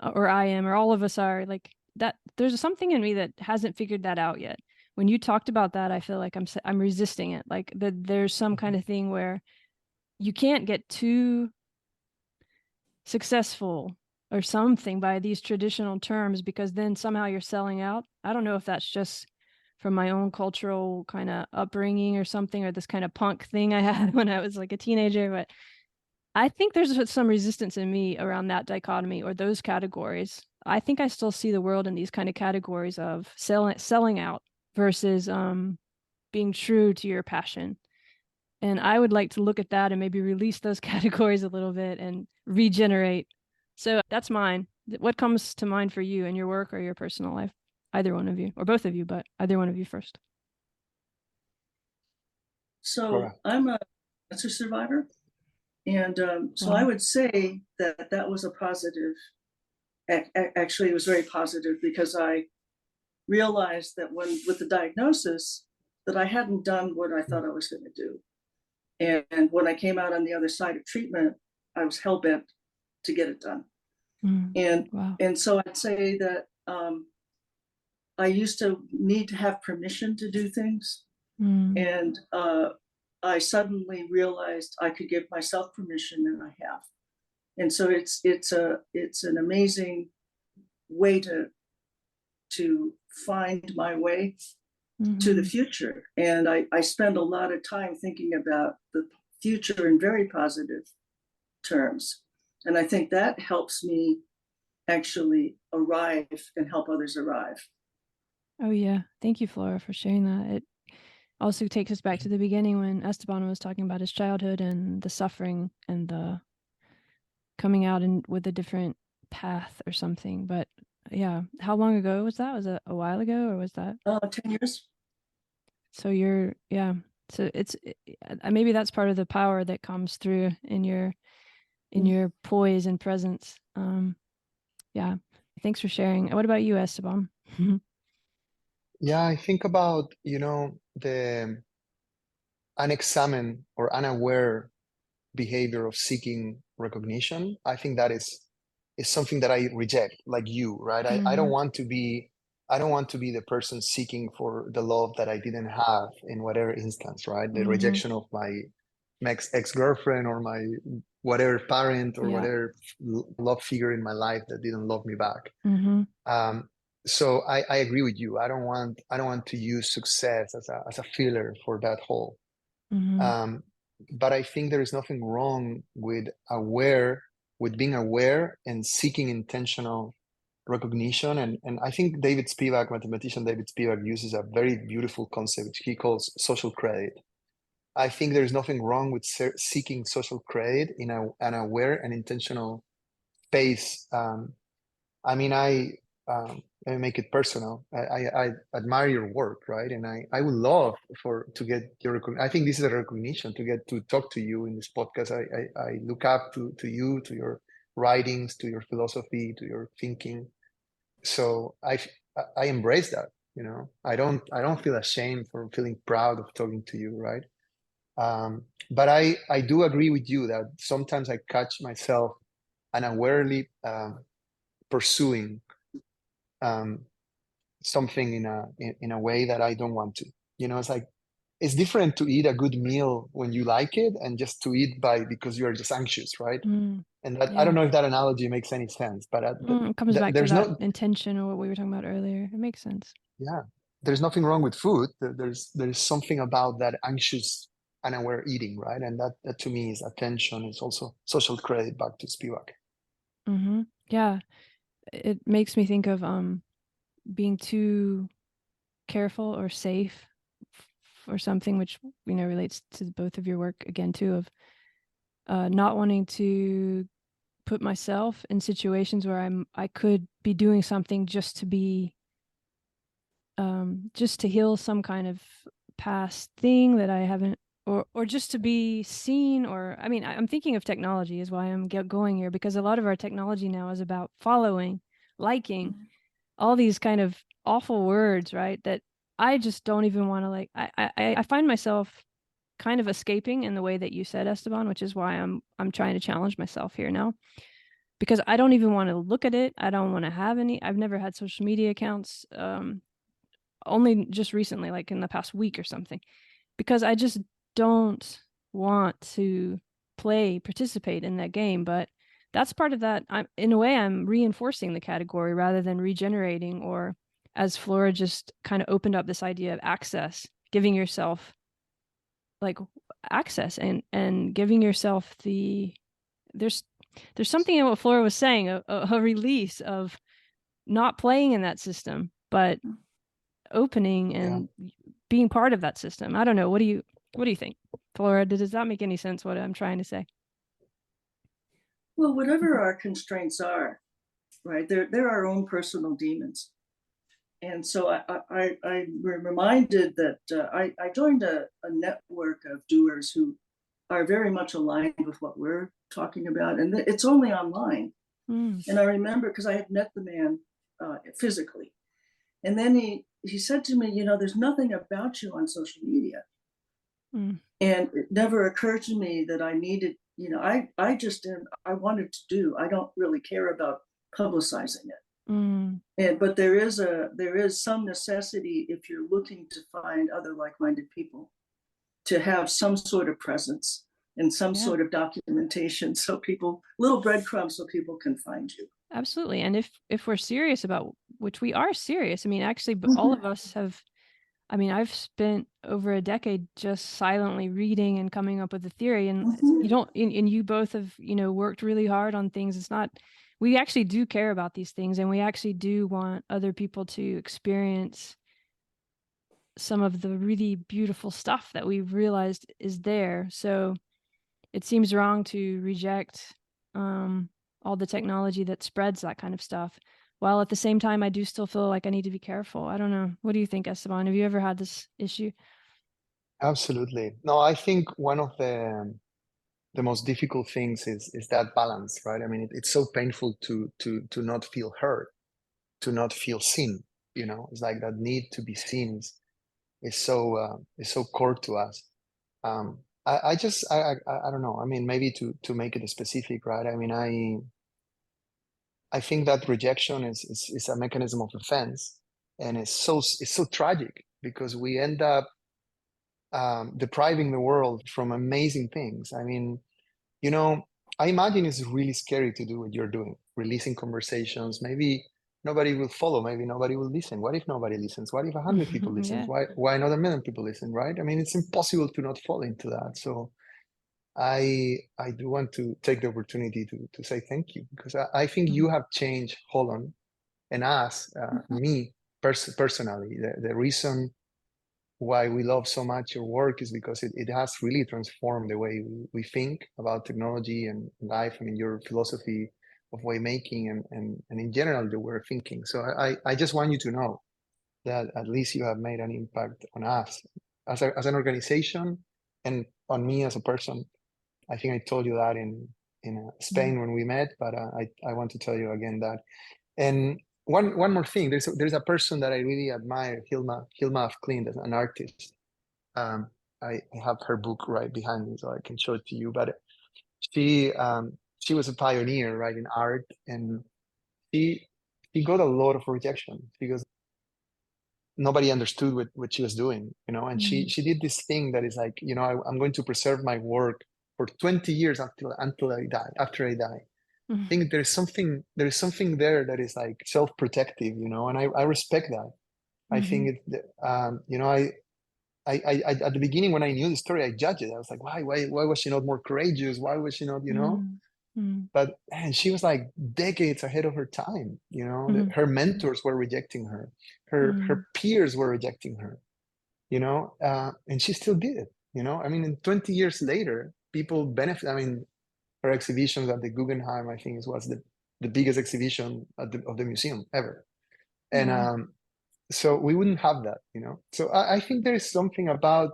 or I am, or all of us are, like that, there's something in me that hasn't figured that out yet. When you talked about that, I feel like I'm resisting it. Like there's some kind of thing where you can't get too successful or something by these traditional terms, because then somehow you're selling out. I don't know if that's just from my own cultural kind of upbringing or something, or this kind of punk thing I had when I was like a teenager, but I think there's some resistance in me around that dichotomy or those categories. I think I still see the world in these kind of categories of selling out versus being true to your passion. And I would like to look at that and maybe release those categories a little bit and regenerate. So that's mine. What comes to mind for you in your work or your personal life? Either one of you, or both of you, but either one of you first. So Flora. I'm a cancer survivor. And so I would say that was a positive. Actually, it was very positive, because I realized that with the diagnosis, that I hadn't done what I thought I was going to do. And when I came out on the other side of treatment, I was hell-bent to get it done. And so I'd say that I used to need to have permission to do things. And I suddenly realized I could give myself permission, and I have. And so it's an amazing way to find my way to the future. And I spend a lot of time thinking about the future in very positive terms. And I think that helps me actually arrive and help others arrive. Oh yeah. Thank you, Flora, for sharing that. It also takes us back to the beginning when Esteban was talking about his childhood and the suffering and the coming out and with a different path or something. But yeah, how long ago was that? Was it a while ago, or was that 10 years? So so it's maybe that's part of the power that comes through in your poise and presence. Yeah, thanks for sharing. What about you, Esteban? Yeah, I think about, the unexamined or unaware behavior of seeking recognition. I think that is something that I reject, like you, right? I don't want to be the person seeking for the love that I didn't have in whatever instance, right? The rejection of my ex-girlfriend or my whatever parent or whatever love figure in my life that didn't love me back. So I agree with you. I don't want to use success as a filler for that whole. But I think there is nothing wrong with being aware and seeking intentional recognition. And I think mathematician David Spivak uses a very beautiful concept which he calls social credit. I think there's nothing wrong with seeking social credit in an aware and intentional space. I mean, let me make it personal. I admire your work, right? And I would love to get your I think this is a recognition to get to talk to you in this podcast. I look up to you, to your writings, to your philosophy, to your thinking. So I embrace that. I don't feel ashamed for feeling proud of talking to you, right? But I do agree with you that sometimes I catch myself unawarely pursuing something in a way that I don't want to. It's like, it's different to eat a good meal when you like it and just to eat because you are just anxious, right? Mm, And that, I yeah. don't know if that analogy makes any sense, but It comes back to there's that no, intention or what we were talking about earlier. It makes sense. yeah, there's nothing wrong with food. There's something about that anxious, unaware eating, right? And that to me is attention. It's also social credit, back to Spivak. Mm-hmm. Yeah. It makes me think of being too careful or safe for something, which relates to both of your work again too, of not wanting to put myself in situations where I could be doing something just to be just to heal some kind of past thing that I haven't, or just to be seen. Or I mean, I'm thinking of technology is why I'm going here, because a lot of our technology now is about following, liking, all these kind of awful words, right? That I just don't even want to like. I find myself kind of escaping in the way that you said, Esteban, which is why I'm trying to challenge myself here now, because I don't even want to look at it. I don't want to have any. I've never had social media accounts. Only just recently, like in the past week or something, because I just don't want to participate in that game. But that's part of that. In a way, I'm reinforcing the category rather than regenerating, or as Flora just kind of opened up this idea of access, giving yourself like access and giving yourself there's something in what Flora was saying, a release of not playing in that system, but opening and being part of that system. I don't know. What do you think, Flora? Does that make any sense, what I'm trying to say? Well, whatever our constraints are, right? They're our own personal demons. And so I'm reminded that I joined a network of doers who are very much aligned with what we're talking about. And it's only online. Mm. And I remember, because I had met the man physically. And then he said to me, there's nothing about you on social media. Mm. And it never occurred to me that I needed, I just didn't, I wanted to do, I don't really care about publicizing it. Mm. But there is some necessity, if you're looking to find other like-minded people, to have some sort of presence and some sort of documentation, so little breadcrumbs, so people can find you. Absolutely. And if we're serious about, which we are serious, I mean, actually, all of us have, I mean, I've spent over a decade just silently reading and coming up with a theory, and you both have, worked really hard on things. It's not, we actually do care about these things, and we actually do want other people to experience some of the really beautiful stuff that we've realized is there. So it seems wrong to reject all the technology that spreads that kind of stuff, while at the same time I do still feel like I need to be careful. I don't know. What do you think, Esteban? Have you ever had this issue? Absolutely. No, I think one of the most difficult things is that balance, right? I mean, it's so painful to not feel heard, to not feel seen. It's like that need to be seen is so core to us. I don't know. I mean, maybe to make it specific, right? I mean, I think that rejection is a mechanism of defense, and it's so tragic because we end up depriving the world from amazing things. I mean, I imagine it's really scary to do what you're doing, releasing conversations. Maybe nobody will follow. Maybe nobody will listen. What if nobody listens? What if 100 people listen? Why not 1,000,000 people listen, right? I mean, it's impossible to not fall into that. So I do want to take the opportunity to say thank you, because I think you have changed Holon and us, me personally. The reason why we love so much your work is because it has really transformed the way we think about technology and life. I mean, your philosophy of way making and in general the way of thinking. So I just want you to know that at least you have made an impact on us as an organization and on me as a person. I think I told you that in Spain when we met, but I want to tell you again that. And one more thing, there's a person that I really admire, Hilma af Klint, as an artist. I have her book right behind me, so I can show it to you. But she was a pioneer, right, in art, and she got a lot of rejection because nobody understood what she was doing, you know, and she did this thing that is like, you know, I'm going to preserve my work for 20 years until I die, after I die. I think there is something there that is like self-protective, you know, and I respect that. I think you know, I at the beginning when I knew the story, I judged it. I was like, why was she not more courageous? Why was she not, you know? But man, she was like decades ahead of her time, you know. Her mentors were rejecting her. Her peers were rejecting her, you know, and she still did it, you know. I mean, and 20 years later, people benefit. I mean, her exhibitions at the Guggenheim, I think it was the biggest exhibition of the museum ever. And so we wouldn't have that, you know. So I think there is something about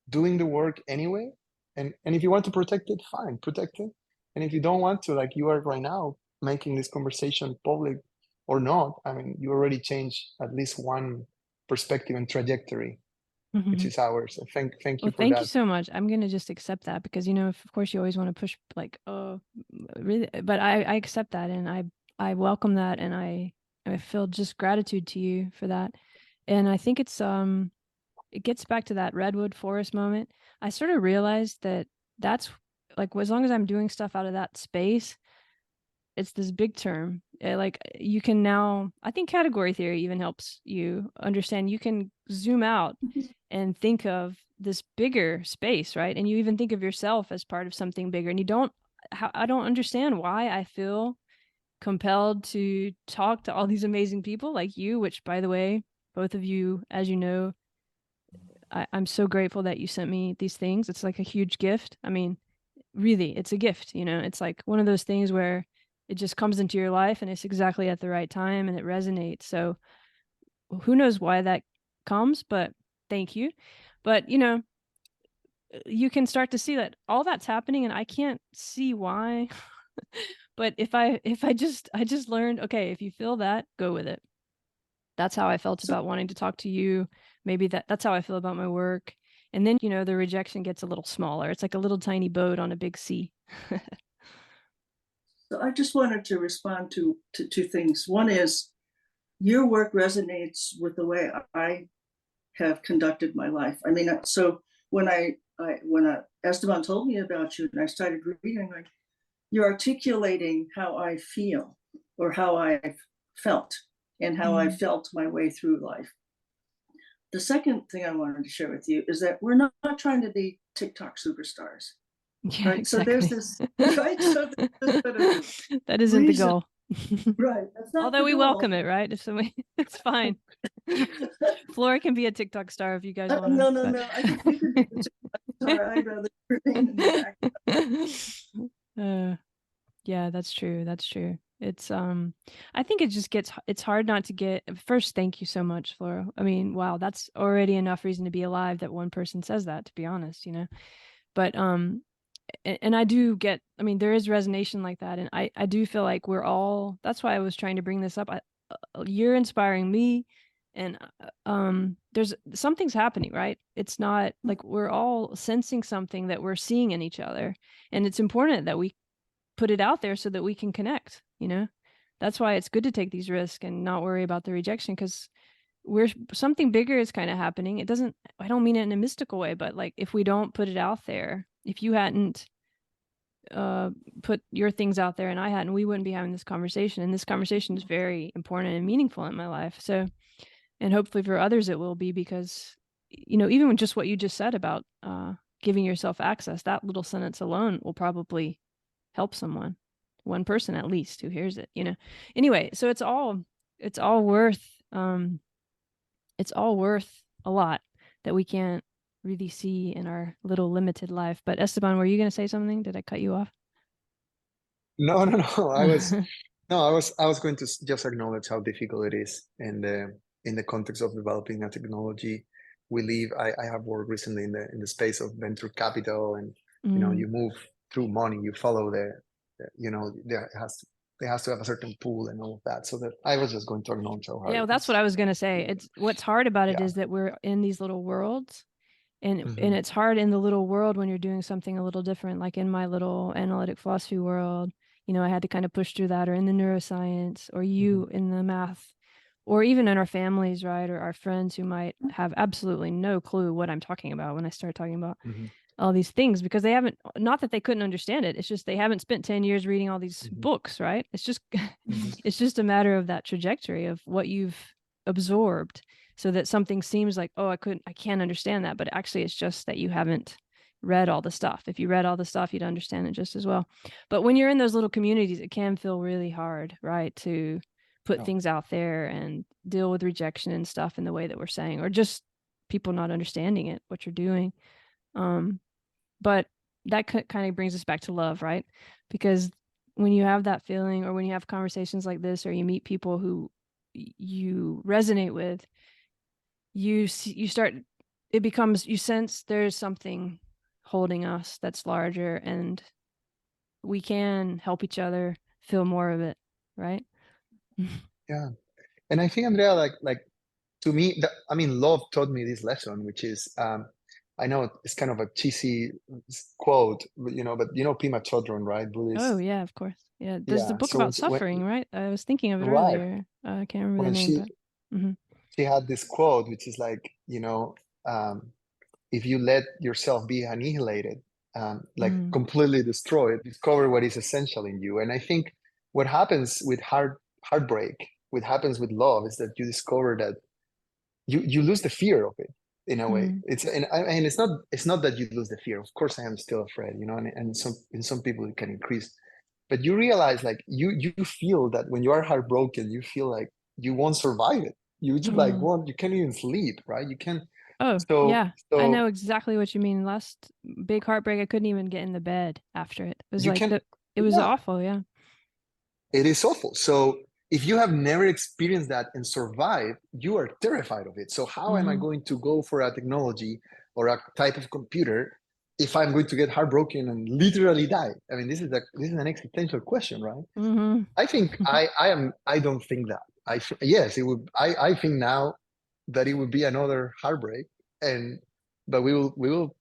doing the work anyway. And if you want to protect it, fine, protect it. And if you don't want to, like you are right now, making this conversation public or not, I mean, you already changed at least one perspective and trajectory, which is ours. So thank you for that. Thank you so much. I'm going to just accept that because, you know, of course you always want to push like, oh, really, but I accept that and I welcome that and I feel just gratitude to you for that. And I think it gets back to that redwood forest moment. I sort of realized that that's like, as long as I'm doing stuff out of that space, it's this big term. Like you can now, I think category theory even helps you understand. You can zoom out and think of this bigger space, right? And you even think of yourself as part of something bigger. And I don't understand why I feel compelled to talk to all these amazing people like you, which by the way, both of you, as you know, I'm so grateful that you sent me these things. It's like a huge gift. I mean, really, it's a gift, you know. It's like one of those things where it just comes into your life and it's exactly at the right time and it resonates. So who knows why that comes, but thank you. But, you know, you can start to see that all that's happening and I can't see why. But I just learned, okay, if you feel that, go with it. That's how I felt about wanting to talk to you. Maybe that's how I feel about my work. And then, you know, the rejection gets a little smaller. It's like a little tiny boat on a big sea. So I just wanted to respond to two things. One is your work resonates with the way I have conducted my life. I mean, so when Esteban told me about you and I started reading, like, you're articulating how I feel or how I've felt and how I felt my way through life. The second thing I wanted to share with you is that we're not trying to be TikTok superstars. Yeah, right. Exactly. So there's this, right? So that isn't the goal. Right. That's not Although we welcome it, right? If somebody, it's fine. Flora can be a TikTok star if you guys want. No. I think you could be a TikTok star. I'd rather remain in the background. Yeah, that's true. That's true. It's I think it's hard not to get. First, thank you so much, Flora. I mean, wow, that's already enough reason to be alive that one person says that, to be honest, you know. But and I do get, I mean, there is resonance like that. And I do feel like we're all, that's why I was trying to bring this up. You're inspiring me and there's something's happening, right? It's not like we're all sensing something that we're seeing in each other. And it's important that we put it out there so that we can connect, you know. That's why it's good to take these risks and not worry about the rejection, because something bigger is kind of happening. I don't mean it in a mystical way, but like if we don't put it out there, if you hadn't put your things out there and I hadn't, we wouldn't be having this conversation. And this conversation is very important and meaningful in my life. So, and hopefully for others it will be, because, you know, even with just what you just said about giving yourself access, that little sentence alone will probably help someone, one person at least who hears it, you know. Anyway, so it's all worth a lot that we can't really see in our little limited life. But Esteban, were you going to say something? Did I cut you off? No. I was going to just acknowledge how difficult it is in the context of developing a technology. We live. I have worked recently in the space of venture capital, and you know, you move through money. You follow you know, there has to have a certain pool and all of that. So that I was just going to acknowledge how hard. Yeah, well, that's what I was going to say. It's what's hard about it is that we're in these little worlds. And it's hard in the little world when you're doing something a little different, like in my little analytic philosophy world, you know, I had to kind of push through that, or in the neuroscience, or you in the math, or even in our families, right? Or our friends who might have absolutely no clue what I'm talking about when I start talking about all these things, because they haven't, not that they couldn't understand it. It's just, they haven't spent 10 years reading all these books, right? It's just, it's just a matter of that trajectory of what you've absorbed, so that something seems like, oh, I can't understand that. But actually it's just that you haven't read all the stuff. If you read all the stuff, you'd understand it just as well. But when you're in those little communities, it can feel really hard, right? To put things out there and deal with rejection and stuff in the way that we're saying, or just people not understanding it, what you're doing. But that kind of brings us back to love, right? Because when you have that feeling, or when you have conversations like this, or you meet people who you resonate with, you start, it becomes, you sense there's something holding us that's larger, and we can help each other feel more of it, right? Yeah. And I think, Andrea, like to me, I mean, love taught me this lesson, which is, I know it's kind of a cheesy quote, but Pema Chodron, right? Buddhist. Oh yeah, of course. Yeah, there's the book about suffering, right? I was thinking of it right. earlier. I can't remember the name, but she had this quote, which is like, if you let yourself be annihilated, like completely destroyed, discover what is essential in you. And I think what happens with heartbreak, what happens with love, is that you discover that you lose the fear of it in a way. It's not that you lose the fear. Of course, I am still afraid, and in some people it can increase, but you realize, like, you feel that when you are heartbroken, you feel like you won't survive it. You just you can't even sleep, right? You can't. Oh, yeah. I know exactly what you mean. Last big heartbreak, I couldn't even get in the bed after it. It was it was awful. Yeah. It is awful. So if you have never experienced that and survived, you are terrified of it. So how am I going to go for a technology or a type of computer if I'm going to get heartbroken and literally die? I mean, this is an existential question, right? I think I don't think that. Yes, it would. I think now that it would be another heartbreak, but we will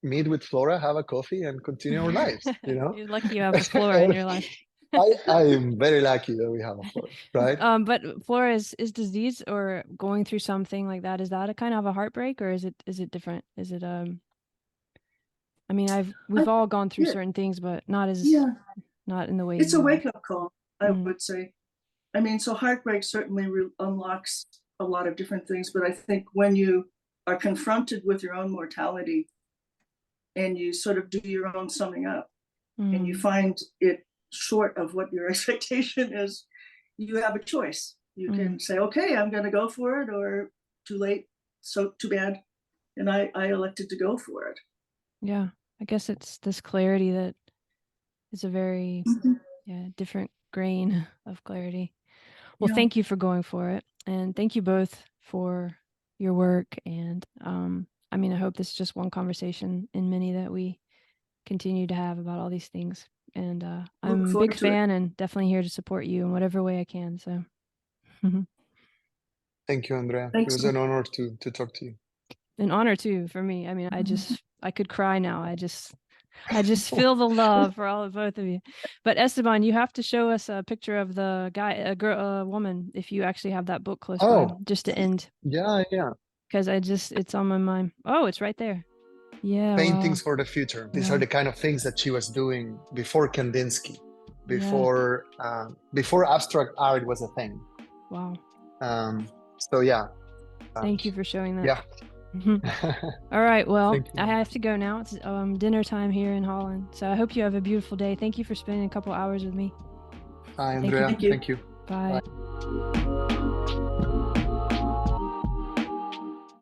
meet with Flora, have a coffee, and continue our lives. You're lucky you have a Flora in your life. I am very lucky that we have a Flora, right? But Flora is disease or going through something like that. Is that a kind of a heartbreak, or is it different? Is it I mean, we've all gone through certain things, but not in the way. It's a wake-up call, I would say. I mean, so heartbreak certainly unlocks a lot of different things, but I think when you are confronted with your own mortality and you sort of do your own summing up and you find it short of what your expectation is, you have a choice. You can say, okay, I'm going to go for it, or too late, so too bad. And I elected to go for it. Yeah, I guess it's this clarity that is a very different grain of clarity. Well, thank you for going for it. And thank you both for your work. And I mean, I hope this is just one conversation in many that we continue to have about all these things. And I'm a big fan and definitely here to support you in whatever way I can. So thank you, Andrea. Thanks. It was an honor to talk to you. An honor too for me. I mean, I could cry now. I just feel the love for both of you. But Esteban, you have to show us a picture of the guy, a woman, if you actually have that book close by, just to end. Yeah. Because it's on my mind. Oh, it's right there. Yeah. Paintings for the future. These are the kind of things that she was doing before Kandinsky, before abstract art was a thing. Wow. So yeah. Thank you for showing that. Yeah. All right, well, I have to go now. It's dinner time here in Holland, so I hope you have a beautiful day. Thank you for spending a couple hours with me. Hi, Andrea. Thank you. Bye.